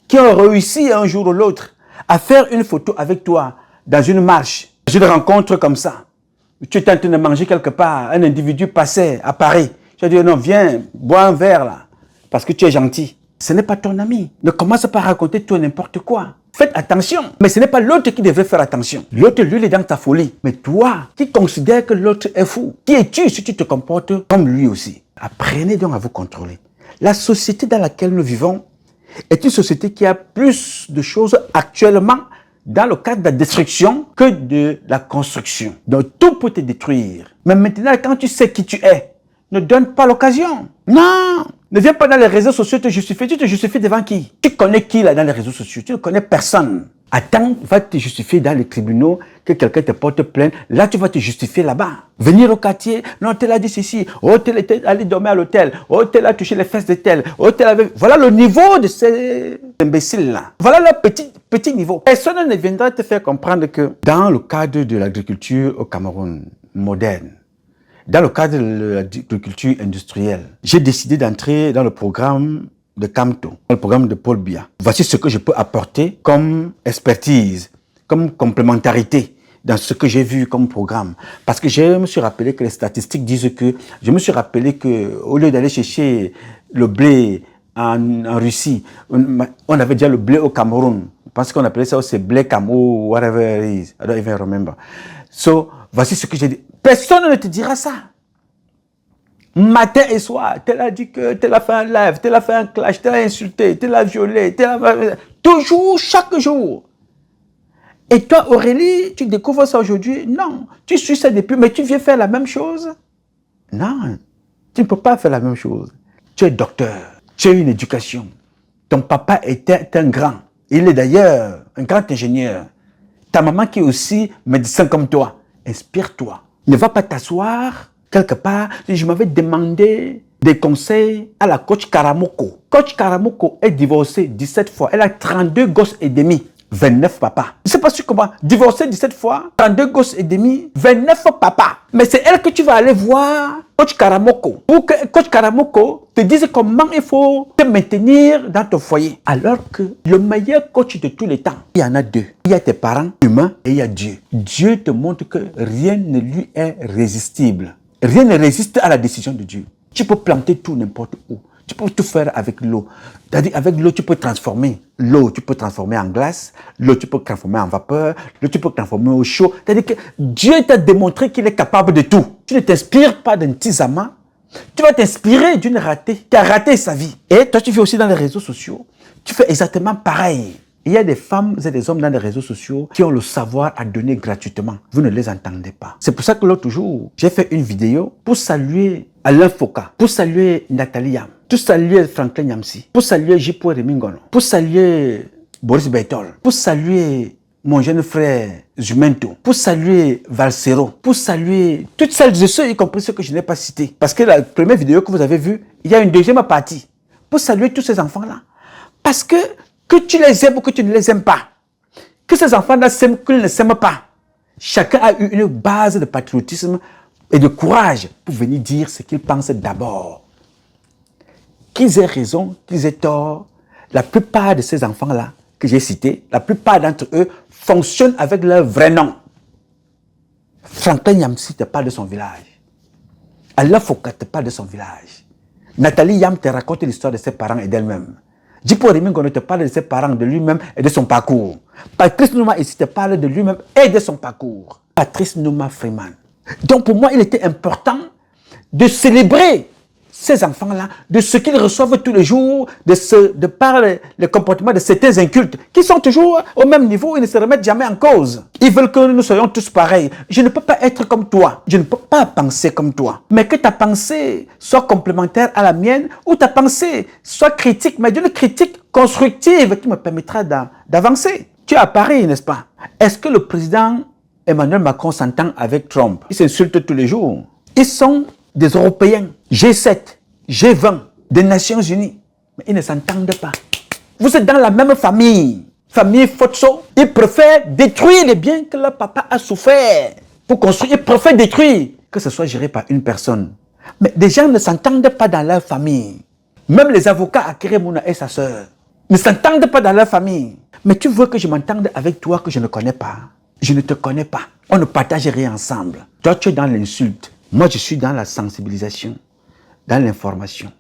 qui ont réussi un jour ou l'autre à faire une photo avec toi dans une marche, dans une rencontre comme ça, tu es en train de manger quelque part, un individu passait à Paris, tu as dit, non, viens, bois un verre là. Parce que tu es gentil. Ce n'est pas ton ami. Ne commence pas à raconter tout n'importe quoi. Faites attention. Mais ce n'est pas l'autre qui devrait faire attention. L'autre, lui, il est dans ta folie. Mais toi, qui considères que l'autre est fou, qui es-tu si tu te comportes comme lui aussi? Apprenez donc à vous contrôler. La société dans laquelle nous vivons est une société qui a plus de choses actuellement dans le cadre de la destruction que de la construction. Donc tout peut te détruire. Mais maintenant, quand tu sais qui tu es, ne donne pas l'occasion. Non! Ne viens pas dans les réseaux sociaux te justifier. Tu te justifies devant qui? Tu connais qui là dans les réseaux sociaux? Tu ne connais personne. Attends, va te justifier dans les tribunaux, que quelqu'un te porte plainte. Là, tu vas te justifier là-bas. Venir au quartier, non, tel a dit ceci. Oh, tel est allé dormir à l'hôtel. Oh, tel a touché les fesses de tel. Oh, tel avait... Voilà le niveau de ces imbéciles-là. Voilà leur petit niveau. Personne ne viendra te faire comprendre que dans le cadre de l'agriculture au Cameroun moderne, dans le cadre de l'agriculture industrielle, j'ai décidé d'entrer dans le programme de Camto, dans le programme de Paul Biya. Voici ce que je peux apporter comme expertise, comme complémentarité dans ce que j'ai vu comme programme. Parce que je me suis rappelé que les statistiques disent que, je me suis rappelé que au lieu d'aller chercher le blé en Russie, on avait déjà le blé au Cameroun. Je pense qu'on appelait ça aussi blé Camo, whatever it is. I don't even remember. So, voici ce que j'ai dit. Personne ne te dira ça. Matin et soir, tel a dit que tel a fait un live, tel a fait un clash, tel a insulté, tel a violé, tel a... Toujours, chaque jour. Et toi, Aurélie, tu découvres ça aujourd'hui? Non. Tu suis ça depuis, mais tu viens faire la même chose? Non. Tu ne peux pas faire la même chose. Tu es docteur, tu as une éducation, Ton papa était un grand. Il est d'ailleurs un grand ingénieur. Ta maman qui est aussi médecin comme toi. Inspire-toi. Ne va pas t'asseoir quelque part. Je m'avais demandé des conseils à la coach Karamoko. Coach Karamoko est divorcée 17 fois. Elle a 32 gosses et demi. 29 papas. Je ne sais pas sûr comment. Divorcée 17 fois, 32 gosses et demi, 29 papas. Mais c'est elle que tu vas aller voir, coach Karamoko. Pour que coach Karamoko te dise comment il faut te maintenir dans ton foyer. Alors que le meilleur coach de tous les temps, il y en a deux. Il y a tes parents humains et il y a Dieu. Dieu te montre que rien ne lui est résistible. Rien ne résiste à la décision de Dieu. Tu peux planter tout n'importe où. Tu peux tout faire avec l'eau. C'est-à-dire, avec l'eau, tu peux transformer. L'eau, tu peux transformer en glace. L'eau, tu peux transformer en vapeur. L'eau, tu peux transformer au chaud. C'est-à-dire que Dieu t'a démontré qu'il est capable de tout. Tu ne t'inspires pas d'un tisama. Tu vas t'inspirer d'une ratée qui a raté sa vie. Et toi, tu fais aussi dans les réseaux sociaux. Tu fais exactement pareil. Il y a des femmes et des hommes dans les réseaux sociaux qui ont le savoir à donner gratuitement. Vous ne les entendez pas. C'est pour ça que l'autre jour, j'ai fait une vidéo pour saluer Alain Foka, pour saluer Nathalie Yam, pour saluer Franklin Yamsi, pour saluer Jipo Remingono, pour saluer Boris Beitol, pour saluer mon jeune frère Jumento, pour saluer Valsero, pour saluer toutes celles et ceux, y compris ceux que je n'ai pas cités. Parce que la première vidéo que vous avez vue, il y a une deuxième partie. Pour saluer tous ces enfants-là. Parce que tu les aimes ou que tu ne les aimes pas, que ces enfants-là s'aiment ou qu'ils ne s'aiment pas, chacun a eu une base de patriotisme et de courage pour venir dire ce qu'ils pensent d'abord. Qu'ils aient raison, qu'ils aient tort, la plupart de ces enfants-là que j'ai cités, la plupart d'entre eux fonctionnent avec leur vrai nom. Franklin Yamsi te parle de son village. Alain Foka te parle de son village. Nathalie Yam te raconte l'histoire de ses parents et d'elle-même. Jipo Remingono te parle de ses parents, de lui-même et de son parcours. Patrice Nouma ici te parle de lui-même et de son parcours. Patrice Nouma Freeman. Donc pour moi, il était important de célébrer ces enfants-là, de ce qu'ils reçoivent tous les jours, de par le comportement de certains incultes, qui sont toujours au même niveau, ils ne se remettent jamais en cause. Ils veulent que nous soyons tous pareils. Je ne peux pas être comme toi, je ne peux pas penser comme toi, mais que ta pensée soit complémentaire à la mienne, ou ta pensée soit critique, mais d'une critique constructive qui me permettra d'avancer. Tu es à Paris, n'est-ce pas? Est-ce que le président Emmanuel Macron s'entend avec Trump? Ils s'insultent tous les jours. Ils sont des Européens, G7, G20, des Nations Unies, mais ils ne s'entendent pas. Vous êtes dans la même famille, famille Fotso. Ils préfèrent détruire les biens que leur papa a souffert pour construire. Ils préfèrent détruire que ce soit géré par une personne. Mais des gens ne s'entendent pas dans leur famille. Même les avocats à Kérémouna et sa sœur ne s'entendent pas dans leur famille. Mais tu veux que je m'entende avec toi que je ne connais pas? Je ne te connais pas. On ne partage rien ensemble. Toi, tu es dans l'insulte. Moi, je suis dans la sensibilisation, dans l'information,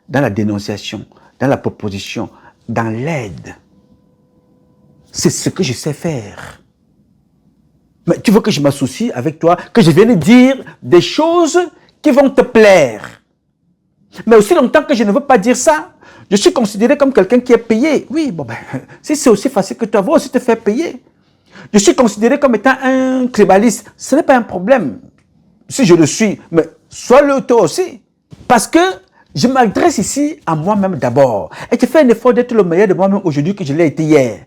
dans la dénonciation, dans la proposition, dans l'aide. C'est ce que je sais faire. Mais tu veux que je m'associe avec toi, que je vienne dire des choses qui vont te plaire. Mais aussi longtemps que je ne veux pas dire ça, je suis considéré comme quelqu'un qui est payé. Oui, bon ben, si c'est aussi facile que toi, va aussi te faire payer. Je suis considéré comme étant un tribaliste. Ce n'est pas un problème. Si je le suis, mais sois-le toi aussi. Parce que je m'adresse ici à moi-même d'abord. Et je fais un effort d'être le meilleur de moi-même aujourd'hui que je l'ai été hier.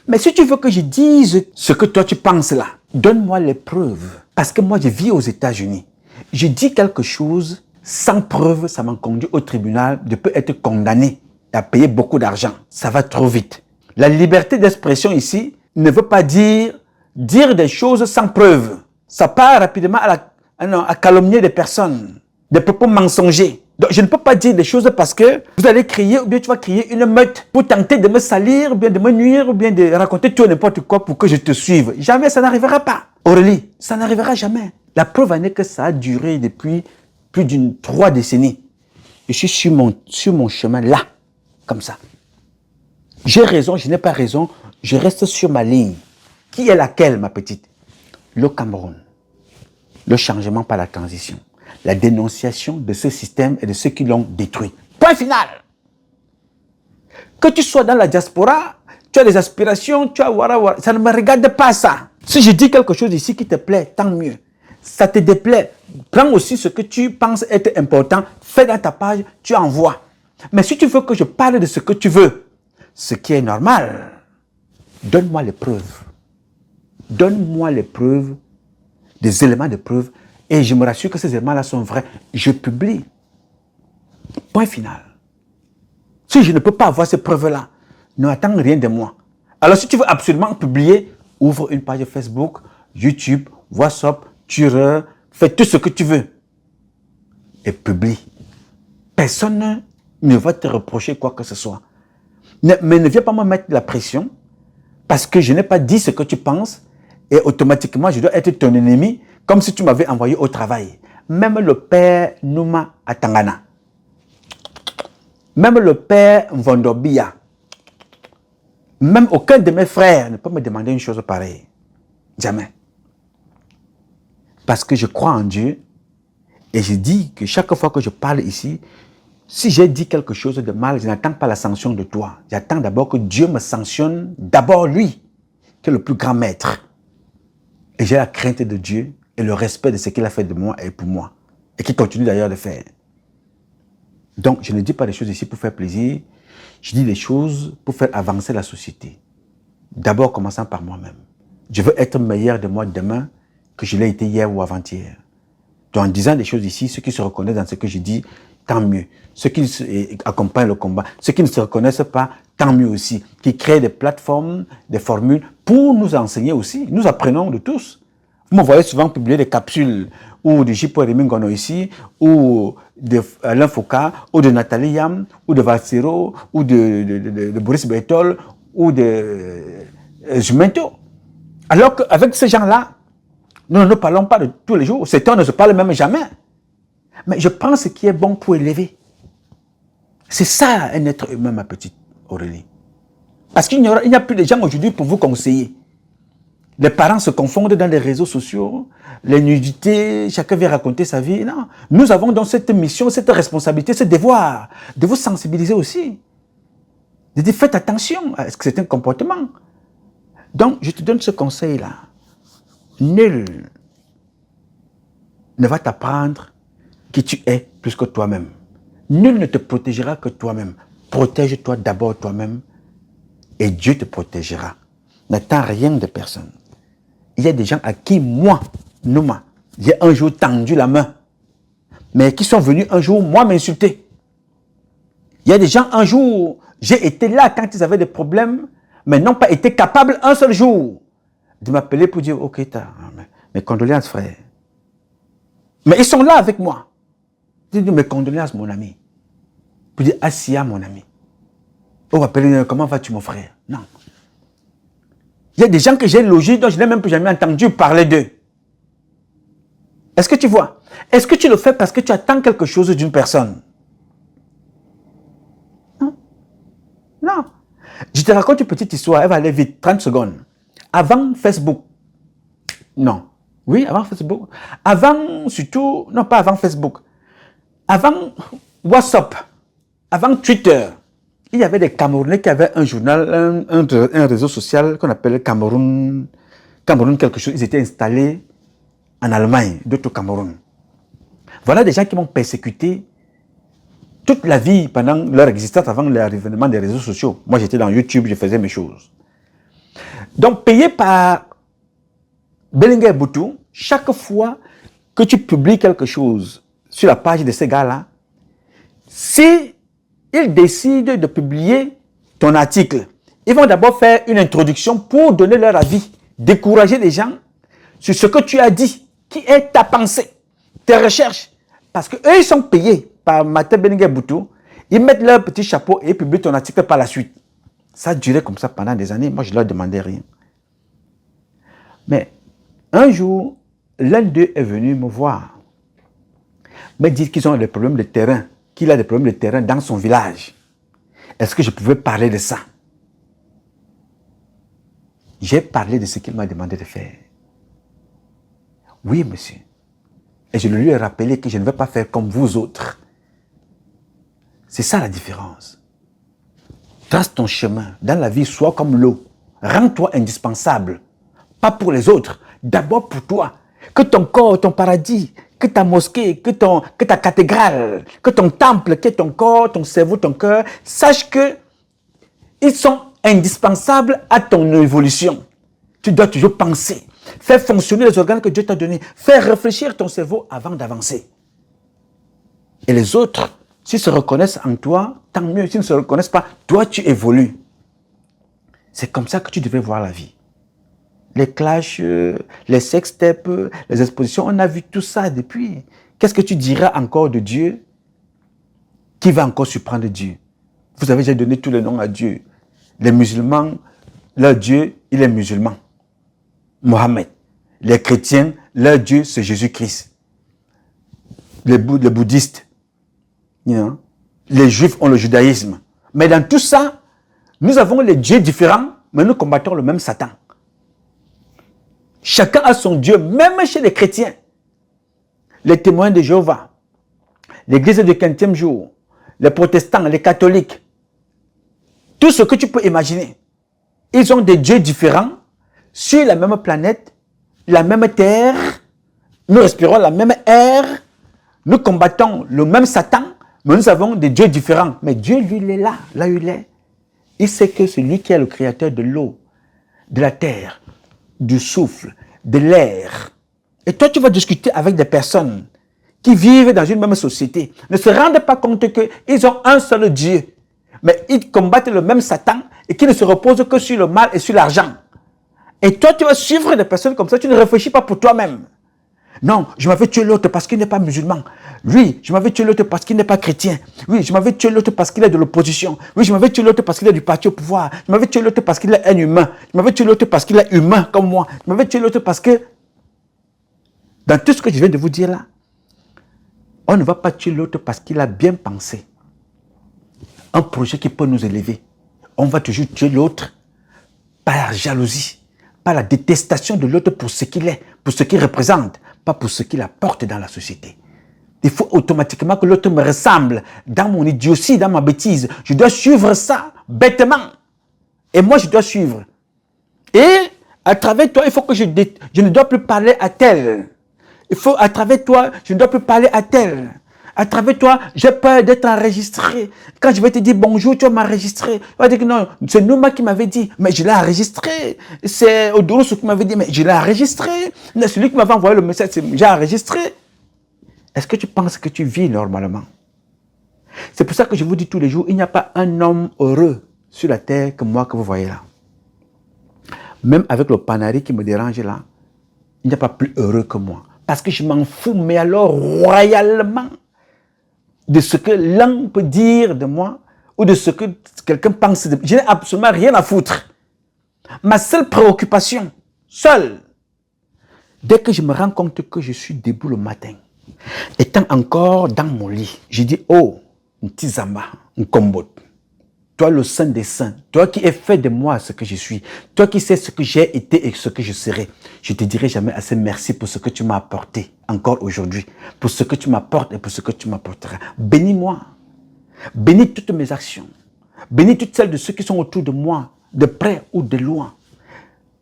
Mais si tu veux que je dise ce que toi tu penses là, donne-moi les preuves. Parce que moi je vis aux États-Unis. Je dis quelque chose sans preuve, ça m'a conduit au tribunal, je peux être condamné à payer beaucoup d'argent. Ça va trop vite. La liberté d'expression ici ne veut pas dire des choses sans preuve. Ça part rapidement à calomnier des personnes, des propos mensongers. Donc, je ne peux pas dire des choses parce que vous allez crier ou bien tu vas crier une meute pour tenter de me salir, ou bien de me nuire, ou bien de raconter tout et n'importe quoi pour que je te suive. Jamais, ça n'arrivera pas. Aurélie, ça n'arrivera jamais. La preuve en est que ça a duré depuis plus d'une 3 décennies. Je suis sur mon chemin là, comme ça. J'ai raison, je n'ai pas raison, je reste sur ma ligne. Qui est laquelle, ma petite? Le Cameroun. Le changement par la transition. La dénonciation de ce système et de ceux qui l'ont détruit. Point final. Que tu sois dans la diaspora, tu as des aspirations, tu as wara, ça ne me regarde pas ça. Si je dis quelque chose ici qui te plaît, tant mieux. Ça te déplaît, prends aussi ce que tu penses être important, fais dans ta page, tu envoies. Mais si tu veux que je parle de ce que tu veux, ce qui est normal. Donne-moi les preuves. Donne-moi les preuves, des éléments de preuve, et je me rassure que ces éléments-là sont vrais. Je publie. Point final. Si je ne peux pas avoir ces preuves-là, n'attends rien de moi. Alors si tu veux absolument publier, ouvre une page Facebook, YouTube, WhatsApp, Twitter, fais tout ce que tu veux. Et publie. Personne ne va te reprocher quoi que ce soit. Mais ne viens pas me mettre la pression parce que je n'ai pas dit ce que tu penses et automatiquement je dois être ton ennemi comme si tu m'avais envoyé au travail. Même le père Nouma Atangana, même le père Mvondobia, même aucun de mes frères ne peut me demander une chose pareille. Jamais. Parce que je crois en Dieu et je dis que chaque fois que je parle ici, si j'ai dit quelque chose de mal, je n'attends pas la sanction de toi. J'attends d'abord que Dieu me sanctionne, d'abord lui, qui est le plus grand maître. Et j'ai la crainte de Dieu et le respect de ce qu'il a fait de moi et pour moi. Et qu'il continue d'ailleurs de faire. Donc, je ne dis pas des choses ici pour faire plaisir. Je dis des choses pour faire avancer la société. D'abord, commençant par moi-même. Je veux être meilleur de moi demain que je l'ai été hier ou avant-hier. Donc, en disant des choses ici, ceux qui se reconnaissent dans ce que je dis, tant mieux. Ceux qui accompagnent le combat, ceux qui ne se reconnaissent pas, tant mieux aussi. Qui créent des plateformes, des formules pour nous enseigner aussi. Nous apprenons de tous. Vous me voyez souvent publier des capsules ou de Jipo Remingono ici, ou de Alain Foucault, ou de Nathalie Yam, ou de Valsero, ou de Boris Bertol, ou de Jumento. Alors qu'avec ces gens-là, nous ne parlons pas de tous les jours. Ces temps ne se parlent même jamais. Mais je pense ce qui est bon pour élever. C'est ça un être humain, ma petite Aurélie. Parce qu'il n'y a plus de gens aujourd'hui pour vous conseiller. Les parents se confondent dans les réseaux sociaux, les nudités, chacun vient raconter sa vie. Non, nous avons donc cette mission, cette responsabilité, ce devoir de vous sensibiliser aussi. De dire faites attention à ce que c'est un comportement. Donc, je te donne ce conseil-là. Nul ne va t'apprendre qui tu es plus que toi-même. Nul ne te protégera que toi-même. Protège-toi d'abord toi-même et Dieu te protégera. N'attends rien de personne. Il y a des gens à qui, moi, Nouma, j'ai un jour tendu la main, mais qui sont venus un jour, moi, m'insulter. Il y a des gens, un jour, j'ai été là quand ils avaient des problèmes, mais n'ont pas été capables un seul jour de m'appeler pour dire, ok, mes condoléances, frère. Mais ils sont là avec moi. Je dis, mes condoléances, mon ami. Pour dire, Assia, mon ami. On va appeler, comment vas-tu, mon frère? Non. Il y a des gens que j'ai logés dont je n'ai même plus jamais entendu parler d'eux. Est-ce que tu vois? Est-ce que tu le fais parce que tu attends quelque chose d'une personne? Non. Non. Je te raconte une petite histoire, elle va aller vite, 30 secondes. Avant Facebook, non. Oui, avant Facebook. Avant, surtout, non pas avant Facebook. Avant WhatsApp, avant Twitter, il y avait des Camerounais qui avaient un journal, un réseau social qu'on appelle Cameroun quelque chose. Ils étaient installés en Allemagne, d'autres au Cameroun. Voilà des gens qui m'ont persécuté toute la vie pendant leur existence avant l'arrivée des réseaux sociaux. Moi, j'étais dans YouTube, je faisais mes choses. Donc, payé par Bellinger Boutou, chaque fois que tu publies quelque chose sur la page de ces gars-là, si ils décident de publier ton article, ils vont d'abord faire une introduction pour donner leur avis, décourager les gens sur ce que tu as dit, qui est ta pensée, tes recherches. Parce qu'eux, ils sont payés par Martin Bellinger Boutou, ils mettent leur petit chapeau et ils publient ton article par la suite. Ça a duré comme ça pendant des années, moi je ne leur demandais rien. Mais un jour, l'un d'eux est venu me voir, me dire qu'ils ont des problèmes de terrain, qu'il a des problèmes de terrain dans son village. Est-ce que je pouvais parler de ça? J'ai parlé de ce qu'il m'a demandé de faire. Oui, monsieur. Et je lui ai rappelé que je ne vais pas faire comme vous autres. C'est ça la différence. Trace ton chemin. Dans la vie, sois comme l'eau. Rends-toi indispensable. Pas pour les autres. D'abord pour toi. Que ton corps, ton paradis, que ta mosquée, que ta cathédrale, que ton temple, que ton corps, ton cerveau, ton cœur, sache que Ils sont indispensables à ton évolution. Tu dois toujours penser, faire fonctionner les organes que Dieu t'a donnés, faire réfléchir ton cerveau avant d'avancer. Et les autres, s'ils se reconnaissent en toi, tant mieux. S'ils ne se reconnaissent pas, toi tu évolues. C'est comme ça que tu devais voir la vie. Les clashs, les sextapes, les expositions, on a vu tout ça depuis. Qu'est-ce que tu diras encore de Dieu? Qui va encore surprendre Dieu? Vous avez déjà donné tous les noms à Dieu. Les musulmans, leur Dieu, il est musulman. Mohammed. Les chrétiens, leur Dieu, c'est Jésus-Christ. Les bouddhistes, les juifs ont le judaïsme. Mais dans tout ça, nous avons les dieux différents, mais nous combattons le même Satan. Chacun a son Dieu, même chez les chrétiens. Les témoins de Jéhovah, l'église du 15e jour, les protestants, les catholiques, tout ce que tu peux imaginer. Ils ont des dieux différents sur la même planète, la même terre. Nous respirons la même air. Nous combattons le même Satan, mais nous avons des dieux différents. Mais Dieu, lui, il est là, là où il est. Il sait que c'est lui qui est le créateur de l'eau, de la terre, du souffle, de l'air. Et toi, tu vas discuter avec des personnes qui vivent dans une même société, ne se rendent pas compte qu'ils ont un seul Dieu, mais ils combattent le même Satan et qui ne se repose que sur le mal et sur l'argent. Et toi, tu vas suivre des personnes comme ça, tu ne réfléchis pas pour toi-même. Non, je m'avais tué l'autre parce qu'il n'est pas musulman. Oui, je m'avais tué l'autre parce qu'il n'est pas chrétien. Oui, je m'avais tué l'autre parce qu'il est de l'opposition. Oui, je m'avais tué l'autre parce qu'il est du parti au pouvoir. Je m'avais tué l'autre parce qu'il est un humain. Je m'avais tué l'autre parce qu'il est humain comme moi. Je m'avais tué l'autre parce que... Dans tout ce que je viens de vous dire là, on ne va pas tuer l'autre parce qu'il a bien pensé. Un projet qui peut nous élever. On va toujours tuer l'autre par la jalousie, par la détestation de l'autre pour ce qu'il est, pour ce qu'il représente, pas pour ce qu'il apporte dans la société. Il faut automatiquement que l'autre me ressemble dans mon idiotie, dans ma bêtise. Je dois suivre ça bêtement. Et moi, je dois suivre. Et à travers toi, il faut que je ne dois plus parler à tel. Il faut, à travers toi, je ne dois plus parler à tel. À travers toi, j'ai peur d'être enregistré. Quand je vais te dire bonjour, tu vas m'enregistrer. Tu vas dire que non, c'est Nouma qui m'avait dit, mais je l'ai enregistré. C'est Odorous qui m'avait dit, mais je l'ai enregistré. C'est celui qui m'avait envoyé le message, j'ai enregistré. Est-ce que tu penses que tu vis normalement? C'est pour ça que je vous dis tous les jours, il n'y a pas un homme heureux sur la terre que moi que vous voyez là. Même avec le panari qui me dérange là, il n'y a pas plus heureux que moi. Parce que je m'en fous, mais alors royalement, de ce que l'un peut dire de moi ou de ce que quelqu'un pense de moi. Je n'ai absolument rien à foutre. Ma seule préoccupation, seule, dès que je me rends compte que je suis debout le matin, étant encore dans mon lit, je dis, oh, Ntizama, Nkombot, toi le saint des saints, toi qui es fait de moi ce que je suis, toi qui sais ce que j'ai été et ce que je serai, je te dirai jamais assez merci pour ce que tu m'as apporté encore aujourd'hui, pour ce que tu m'apportes et pour ce que tu m'apporteras. Bénis-moi, bénis toutes mes actions, bénis toutes celles de ceux qui sont autour de moi, de près ou de loin.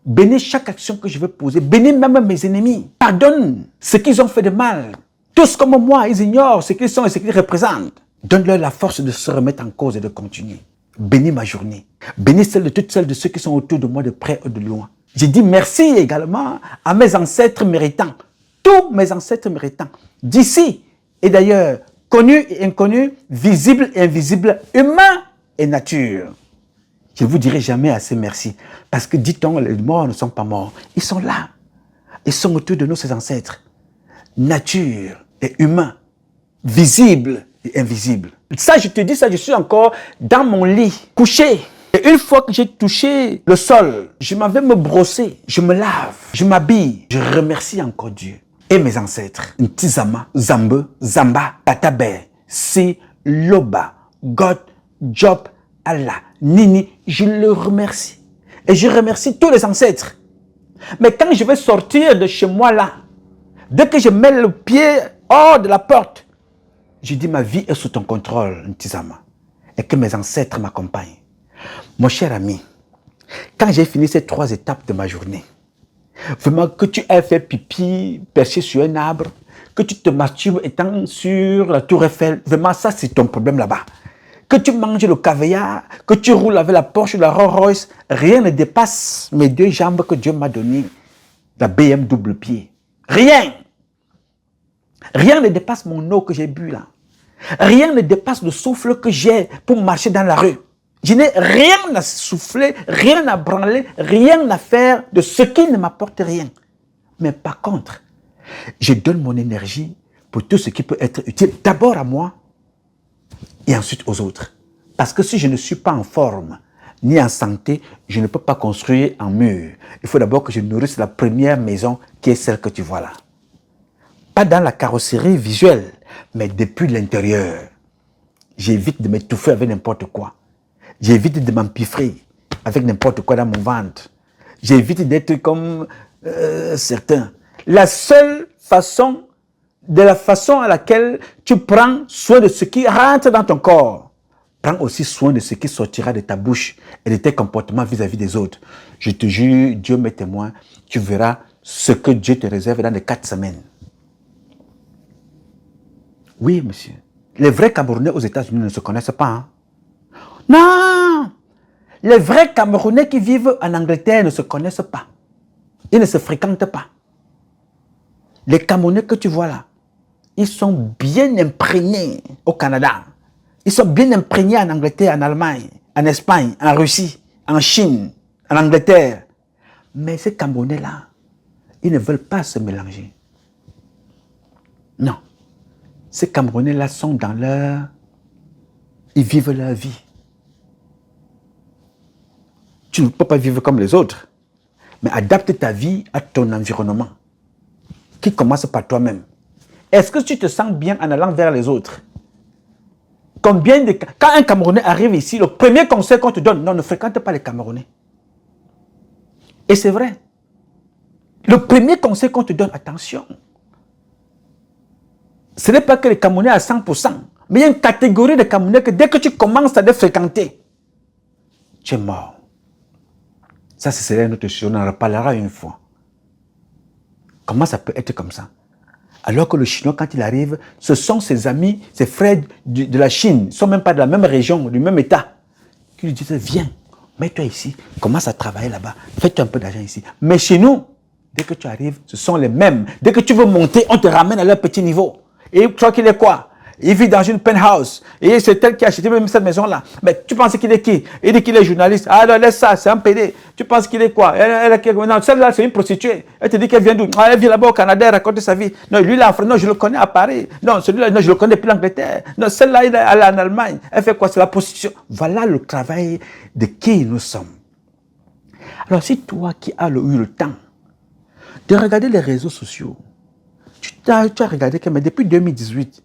Bénis chaque action que je vais poser, bénis même mes ennemis, pardonne ce qu'ils ont fait de mal. Tous comme moi, ils ignorent ce qu'ils sont et ce qu'ils représentent. Donne-leur la force de se remettre en cause et de continuer. Bénis ma journée. Bénis celle de toutes celles de ceux qui sont autour de moi, de près ou de loin. J'ai dit merci également à mes ancêtres méritants. Tous mes ancêtres méritants. D'ici et d'ailleurs, connus et inconnus, visibles et invisibles, humains et nature. Je ne vous dirai jamais assez merci. Parce que, dit-on, les morts ne sont pas morts. Ils sont là. Ils sont autour de nous, ces ancêtres. Nature et humain. Visible et invisible. Ça, je te dis ça, je suis encore dans mon lit, couché. Et une fois que j'ai touché le sol, je m'en vais me brosser, je me lave, je m'habille. Je remercie encore Dieu et mes ancêtres. Ntizama, Zambe, Zamba, Tatabe, Si, Loba, God, Job, Allah, Nini. Je le remercie. Et je remercie tous les ancêtres. Mais quand je vais sortir de chez moi là, dès que je mets le pied hors de la porte, je dis ma vie est sous ton contrôle, Ntizama, et que mes ancêtres m'accompagnent. Mon cher ami, quand j'ai fini ces 3 étapes de ma journée, vraiment que tu aies fait pipi perché sur un arbre, que tu te masturbes étant sur la tour Eiffel, vraiment ça c'est ton problème là-bas. que tu manges le caviar, que tu roules avec la Porsche ou la Rolls Royce, rien ne dépasse mes 2 jambes que Dieu m'a données, la BM double pied. Rien. Rien ne dépasse mon eau que j'ai bu là. Rien ne dépasse le souffle que j'ai pour marcher dans la rue. Je n'ai rien à souffler, rien à branler, rien à faire de ce qui ne m'apporte rien. Mais par contre, je donne mon énergie pour tout ce qui peut être utile, d'abord à moi et ensuite aux autres. Parce que si je ne suis pas en forme, ni en santé, je ne peux pas construire un mur. Il faut d'abord que je nourrisse la première maison qui est celle que tu vois là. Pas dans la carrosserie visuelle, mais depuis l'intérieur. J'évite de m'étouffer avec n'importe quoi. J'évite de m'empiffrer avec n'importe quoi dans mon ventre. J'évite d'être comme certains. La seule façon, de la façon à laquelle tu prends soin de ce qui rentre dans ton corps, prends aussi soin de ce qui sortira de ta bouche et de tes comportements vis-à-vis des autres. Je te jure, Dieu m'est témoin, tu verras ce que Dieu te réserve dans les 4 semaines. Oui, monsieur. Les vrais Camerounais aux États-Unis ne se connaissent pas. Hein? Non! Les vrais Camerounais qui vivent en Angleterre ne se connaissent pas. Ils ne se fréquentent pas. Les Camerounais que tu vois là, ils sont bien imprégnés au Canada. Ils sont bien imprégnés en Angleterre, en Allemagne, en Espagne, en Russie, en Chine, en Angleterre. Mais ces Camerounais-là, ils ne veulent pas se mélanger. Non. Ces Camerounais-là sont dans leur... Ils vivent leur vie. Tu ne peux pas vivre comme les autres. Mais adapte ta vie à ton environnement. Qui commence par toi-même. Est-ce que tu te sens bien en allant vers les autres? Combien de... Quand un Camerounais arrive ici, le premier conseil qu'on te donne, non, ne fréquente pas les Camerounais. Et c'est vrai. Le premier conseil qu'on te donne, attention. Ce n'est pas que les Camerounais à 100%, mais il y a une catégorie de Camerounais que dès que tu commences à les fréquenter, tu es mort. Ça, c'est une autre chose, on en reparlera une fois. Comment ça peut être comme ça? Alors que le Chinois, quand il arrive, ce sont ses amis, ses frères de la Chine, ils ne sont même pas de la même région, du même état, qui lui disent, viens, mets-toi ici, commence à travailler là-bas, fais-toi un peu d'argent ici. Mais chez nous, dès que tu arrives, ce sont les mêmes. Dès que tu veux monter, on te ramène à leur petit niveau. Et tu crois qu'il est quoi? Il vit dans une penthouse. Et c'est elle qui a acheté même cette maison-là. Mais tu penses qu'il est qui? Il dit qu'il est journaliste. Ah non, laisse ça, c'est un PD. Tu penses qu'il est quoi? Non, celle-là, c'est une prostituée. Elle te dit qu'elle vient d'où? Ah, elle vient là-bas au Canada, elle raconte sa vie. Non, lui, là, en France, non, je le connais à Paris. Non, celui-là, non, je le connais depuis l'Angleterre. Non, celle-là, elle est en Allemagne. Elle fait quoi? C'est la prostitution. Voilà le travail de qui nous sommes. Alors, si toi qui as eu le temps de regarder les réseaux sociaux, tu as regardé que mais depuis 2018,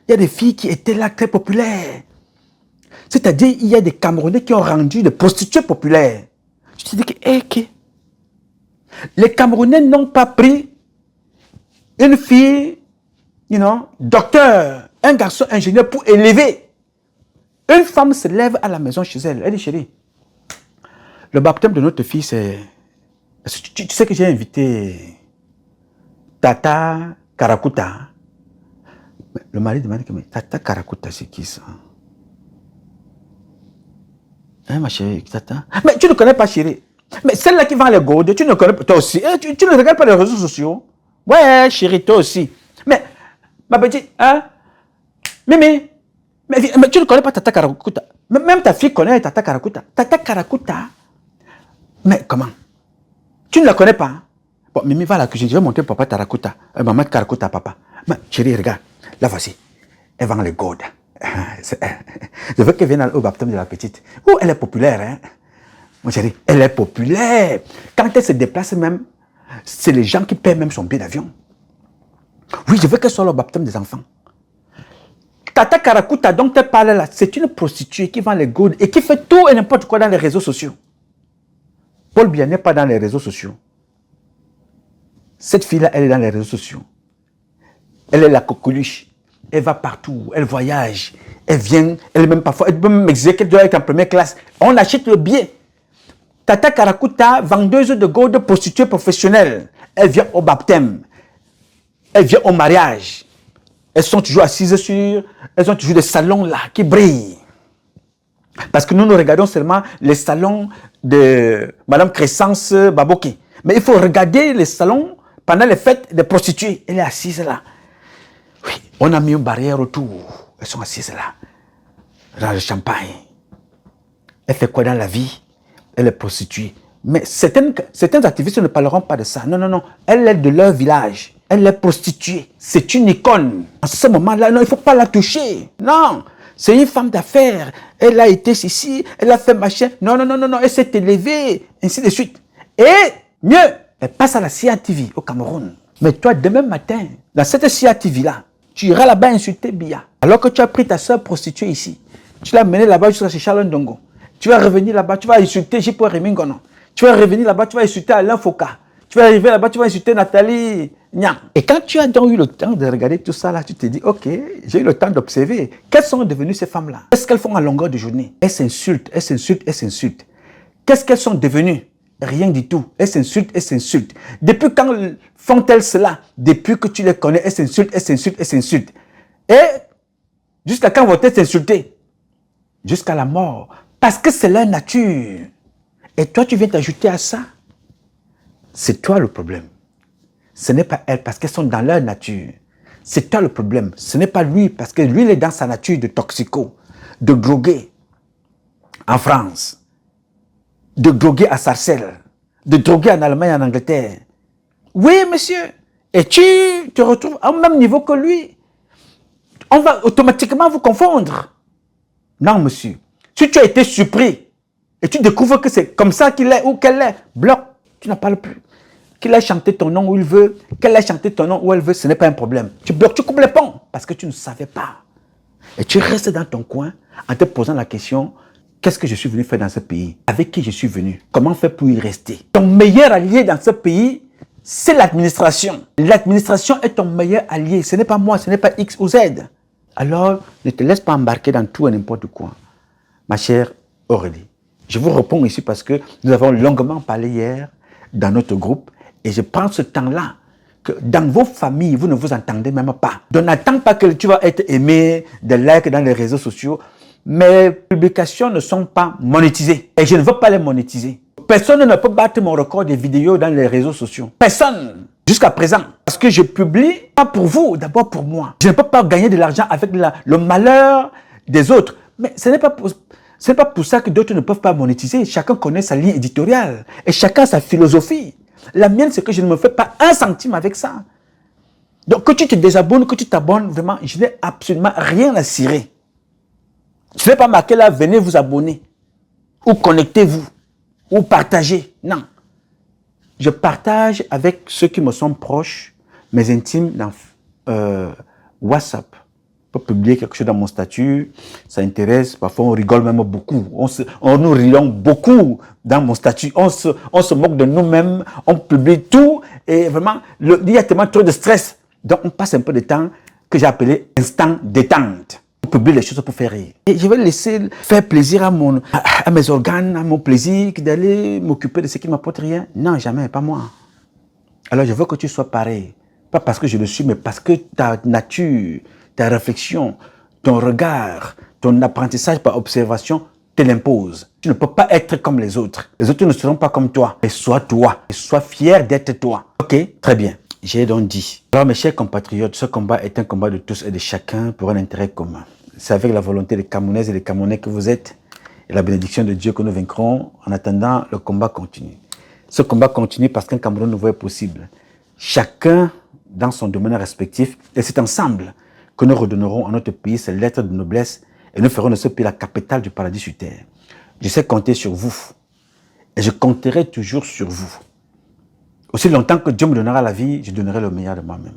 il y a des filles qui étaient là très populaires. C'est-à-dire, il y a des Camerounais qui ont rendu des prostituées populaires. Je te dis que, les Camerounais n'ont pas pris une fille, docteur, un garçon ingénieur pour élever. Une femme se lève à la maison chez elle. Elle dit, chérie, le baptême de notre fille, c'est... Tu sais que j'ai invité Tata Karakuta. Le mari demande, mais Tata Karakuta, c'est qui ça? Hein, ma chérie, Tata? Mais tu ne connais pas, chérie. Mais celle-là qui vend les gourdes, tu ne connais pas, toi aussi. Tu ne regardes pas les réseaux sociaux? Ouais, chérie, toi aussi. Mais, ma petite, hein? Mimi, mais tu ne connais pas Tata Karakuta. Même ta fille connaît Tata Karakuta. Tata Karakuta, mais comment? Tu ne la connais pas? Hein? Bon, Mimi va à la cuisine, je vais montrer papa Karakuta. Maman Karakuta, papa. Mais chérie, regarde, là voici. Elle vend les gourdes. Je veux qu'elle vienne au baptême de la petite. Oh, elle est populaire, hein? Mon chéri, elle est populaire. Quand elle se déplace même, c'est les gens qui paient même son billet d'avion. Oui, je veux qu'elle soit au baptême des enfants. Tata Karakuta, dont elle parle là, c'est une prostituée qui vend les gourdes et qui fait tout et n'importe quoi dans les réseaux sociaux. Paul Biya n'est pas dans les réseaux sociaux. Cette fille-là, elle est dans les réseaux sociaux. Elle est la coqueluche. Elle va partout, elle voyage. Elle vient, elle même parfois, elle peut même exiger qu'elle doit être en première classe. On achète le billet. Tata Karakuta, vendeuse de gourdes prostituée professionnelle. Elle vient au baptême. Elle vient au mariage. Elles sont toujours assises sur... Elles ont toujours des salons là qui brillent. Parce que nous regardons seulement les salons de Madame Crescence Baboké. Mais il faut regarder les salons pendant les fêtes des prostituées. Elle est assise là. Oui, on a mis une barrière autour. Elles sont assises là. Dans le champagne. Elle fait quoi dans la vie? Elle est prostituée. Mais certains activistes ne parleront pas de ça. Non, non, non. Elle est de leur village. Elle est prostituée. C'est une icône. En ce moment-là, non, il ne faut pas la toucher. Non. C'est une femme d'affaires. Elle a été ici. Elle a fait machin. Non, non, non, non, non. Elle s'est élevée. Ainsi de suite. Et mieux, elle passe à la CIATV au Cameroun. Mais toi, demain matin, dans cette CIATV-là, tu iras là-bas insulter Bia. Alors que tu as pris ta soeur prostituée ici. Tu l'as menée là-bas jusqu'à chez Charles Ndongo. Tu vas revenir là-bas, tu vas insulter J.P. Remingono. Tu vas revenir là-bas, tu vas insulter Alain Foka. Tu vas arriver là-bas, tu vas insulter Nathalie Niang. Et quand tu as donc eu le temps de regarder tout ça, là, tu te dis, ok, j'ai eu le temps d'observer. Quelles sont devenues ces femmes-là? Qu'est-ce qu'elles font à longueur de journée? Elles s'insultent, elles s'insultent, elles s'insultent. Qu'est-ce qu'elles sont devenues? Rien du tout. Elles s'insultent, elles s'insultent. Depuis quand font-elles cela? Depuis que tu les connais, elles s'insultent, elles s'insultent, elles s'insultent. Et jusqu'à quand vont-elles s'insulter? Jusqu'à la mort. Parce que c'est leur nature. Et toi, tu viens t'ajouter à ça. C'est toi le problème. Ce n'est pas elles parce qu'elles sont dans leur nature. C'est toi le problème. Ce n'est pas lui parce que lui, il est dans sa nature de toxico, de drogué en France, de drogué à Sarcelles, de drogué en Allemagne et en Angleterre. Oui, monsieur. Et tu te retrouves au même niveau que lui. On va automatiquement vous confondre. Non, monsieur. Si tu as été surpris et tu découvres que c'est comme ça qu'il est ou qu'elle est, bloc, tu n'en parles plus. Qu'il a chanté ton nom où il veut, qu'elle a chanté ton nom où elle veut, ce n'est pas un problème. Tu bloques, tu coupes les ponts parce que tu ne savais pas. Et tu restes dans ton coin en te posant la question, qu'est-ce que je suis venu faire dans ce pays? Avec qui je suis venu? Comment faire pour y rester? Ton meilleur allié dans ce pays, c'est l'administration. L'administration est ton meilleur allié. Ce n'est pas moi, ce n'est pas X ou Z. Alors, ne te laisse pas embarquer dans tout et n'importe quoi. Ma chère Aurélie, je vous réponds ici parce que nous avons longuement parlé hier dans notre groupe et je prends ce temps-là que dans vos familles, vous ne vous entendez même pas. Donc n'attends pas que tu vas être aimé, des likes dans les réseaux sociaux. Mes publications ne sont pas monétisées et je ne veux pas les monétiser. Personne ne peut battre mon record des vidéos dans les réseaux sociaux. Personne jusqu'à présent. Parce que je publie pas pour vous, d'abord pour moi. Je ne peux pas gagner de l'argent avec le malheur des autres. Mais ce n'est pas pour ça que d'autres ne peuvent pas monétiser. Chacun connaît sa ligne éditoriale et chacun sa philosophie. La mienne, c'est que je ne me fais pas un centime avec ça. Donc, que tu te désabonnes, que tu t'abonnes, vraiment, je n'ai absolument rien à cirer. Je n'ai pas marqué là, venez vous abonner, ou connectez-vous, ou partagez. Non. Je partage avec ceux qui me sont proches, mes intimes, dans WhatsApp. Je peux publier quelque chose dans mon statut, ça intéresse, parfois on rigole même beaucoup, on nous rions beaucoup dans mon statut, on se moque de nous-mêmes, on publie tout et vraiment, il y a tellement trop de stress. Donc on passe un peu de temps que j'ai appelé instant détente. On publie les choses pour faire rire. Et je vais laisser faire plaisir à mes organes, à mon plaisir, d'aller m'occuper de ce qui ne m'apporte rien. Non, jamais, pas moi. Alors je veux que tu sois pareil. Pas parce que je le suis, mais parce que ta nature, ta réflexion, ton regard, ton apprentissage par observation te l'impose. Tu ne peux pas être comme les autres. Les autres ne seront pas comme toi. Mais sois toi. Et sois fier d'être toi. Ok? Très bien. J'ai donc dit. Alors mes chers compatriotes, ce combat est un combat de tous et de chacun pour un intérêt commun. C'est avec la volonté des Camerounaises et des Camerounais que vous êtes et la bénédiction de Dieu que nous vaincrons. En attendant, le combat continue. Ce combat continue parce qu'un Cameroun nouveau est possible. Chacun dans son domaine respectif. Et c'est ensemble que nous redonnerons à notre pays ses lettres de noblesse et nous ferons de ce pays la capitale du paradis sur terre. Je sais compter sur vous et je compterai toujours sur vous. Aussi longtemps que Dieu me donnera la vie, je donnerai le meilleur de moi-même.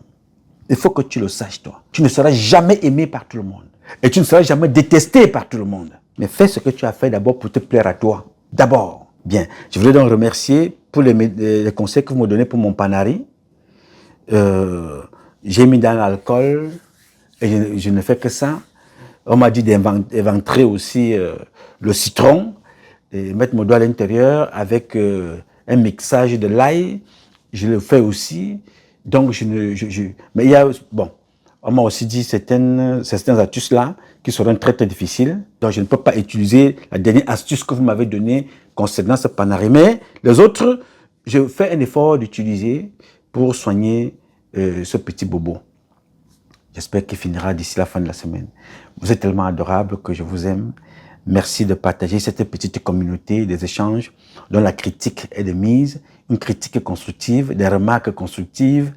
Il faut que tu le saches, toi. Tu ne seras jamais aimé par tout le monde et tu ne seras jamais détesté par tout le monde. Mais fais ce que tu as fait d'abord pour te plaire à toi. D'abord. Bien. Je voudrais donc remercier pour les conseils que vous me donnez pour mon panari. J'ai mis dans l'alcool et je ne fais que ça. On m'a dit d'éventrer aussi le citron et mettre mon doigt à l'intérieur avec un mixage de l'ail. Je le fais aussi. Donc, mais il y a, bon, On m'a aussi dit certaines astuces-là qui seront très très difficiles. Donc je ne peux pas utiliser la dernière astuce que vous m'avez donnée concernant ce Panari. Mais les autres, je fais un effort d'utiliser pour soigner ce petit bobo. J'espère qu'il finira d'ici la fin de la semaine. Vous êtes tellement adorables que je vous aime. Merci de partager cette petite communauté des échanges dont la critique est de mise, une critique constructive, des remarques constructives,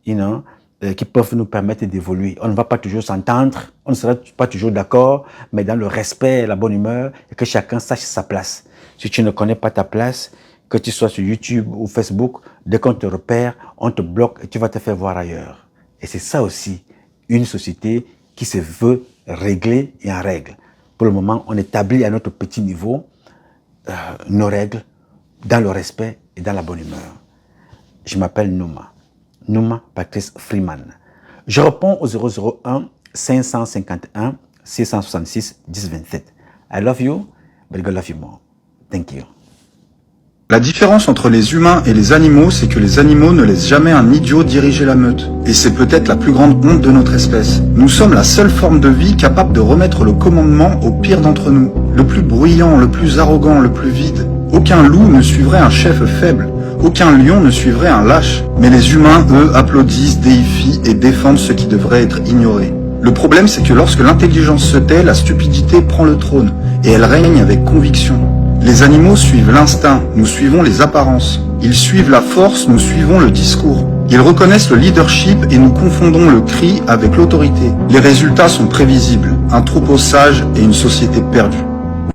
qui peuvent nous permettre d'évoluer. On ne va pas toujours s'entendre, on ne sera pas toujours d'accord, mais dans le respect et la bonne humeur, et que chacun sache sa place. Si tu ne connais pas ta place, que tu sois sur YouTube ou Facebook, dès qu'on te repère, on te bloque et tu vas te faire voir ailleurs. Et c'est ça aussi, une société qui se veut réglée et en règle. Pour le moment, on établit à notre petit niveau nos règles dans le respect et dans la bonne humeur. Je m'appelle Nouma Patrice Freeman. Je réponds au 001 551 666 1027. I love you, but I love you more. Thank you. La différence entre les humains et les animaux, c'est que les animaux ne laissent jamais un idiot diriger la meute. Et c'est peut-être la plus grande honte de notre espèce. Nous sommes la seule forme de vie capable de remettre le commandement au pire d'entre nous. Le plus bruyant, le plus arrogant, le plus vide. Aucun loup ne suivrait un chef faible. Aucun lion ne suivrait un lâche. Mais les humains, eux, applaudissent, déifient et défendent ce qui devrait être ignoré. Le problème, c'est que lorsque l'intelligence se tait, la stupidité prend le trône. Et elle règne avec conviction. Les animaux suivent l'instinct, nous suivons les apparences. Ils suivent la force, nous suivons le discours. Ils reconnaissent le leadership et nous confondons le cri avec l'autorité. Les résultats sont prévisibles, un troupeau sage et une société perdue.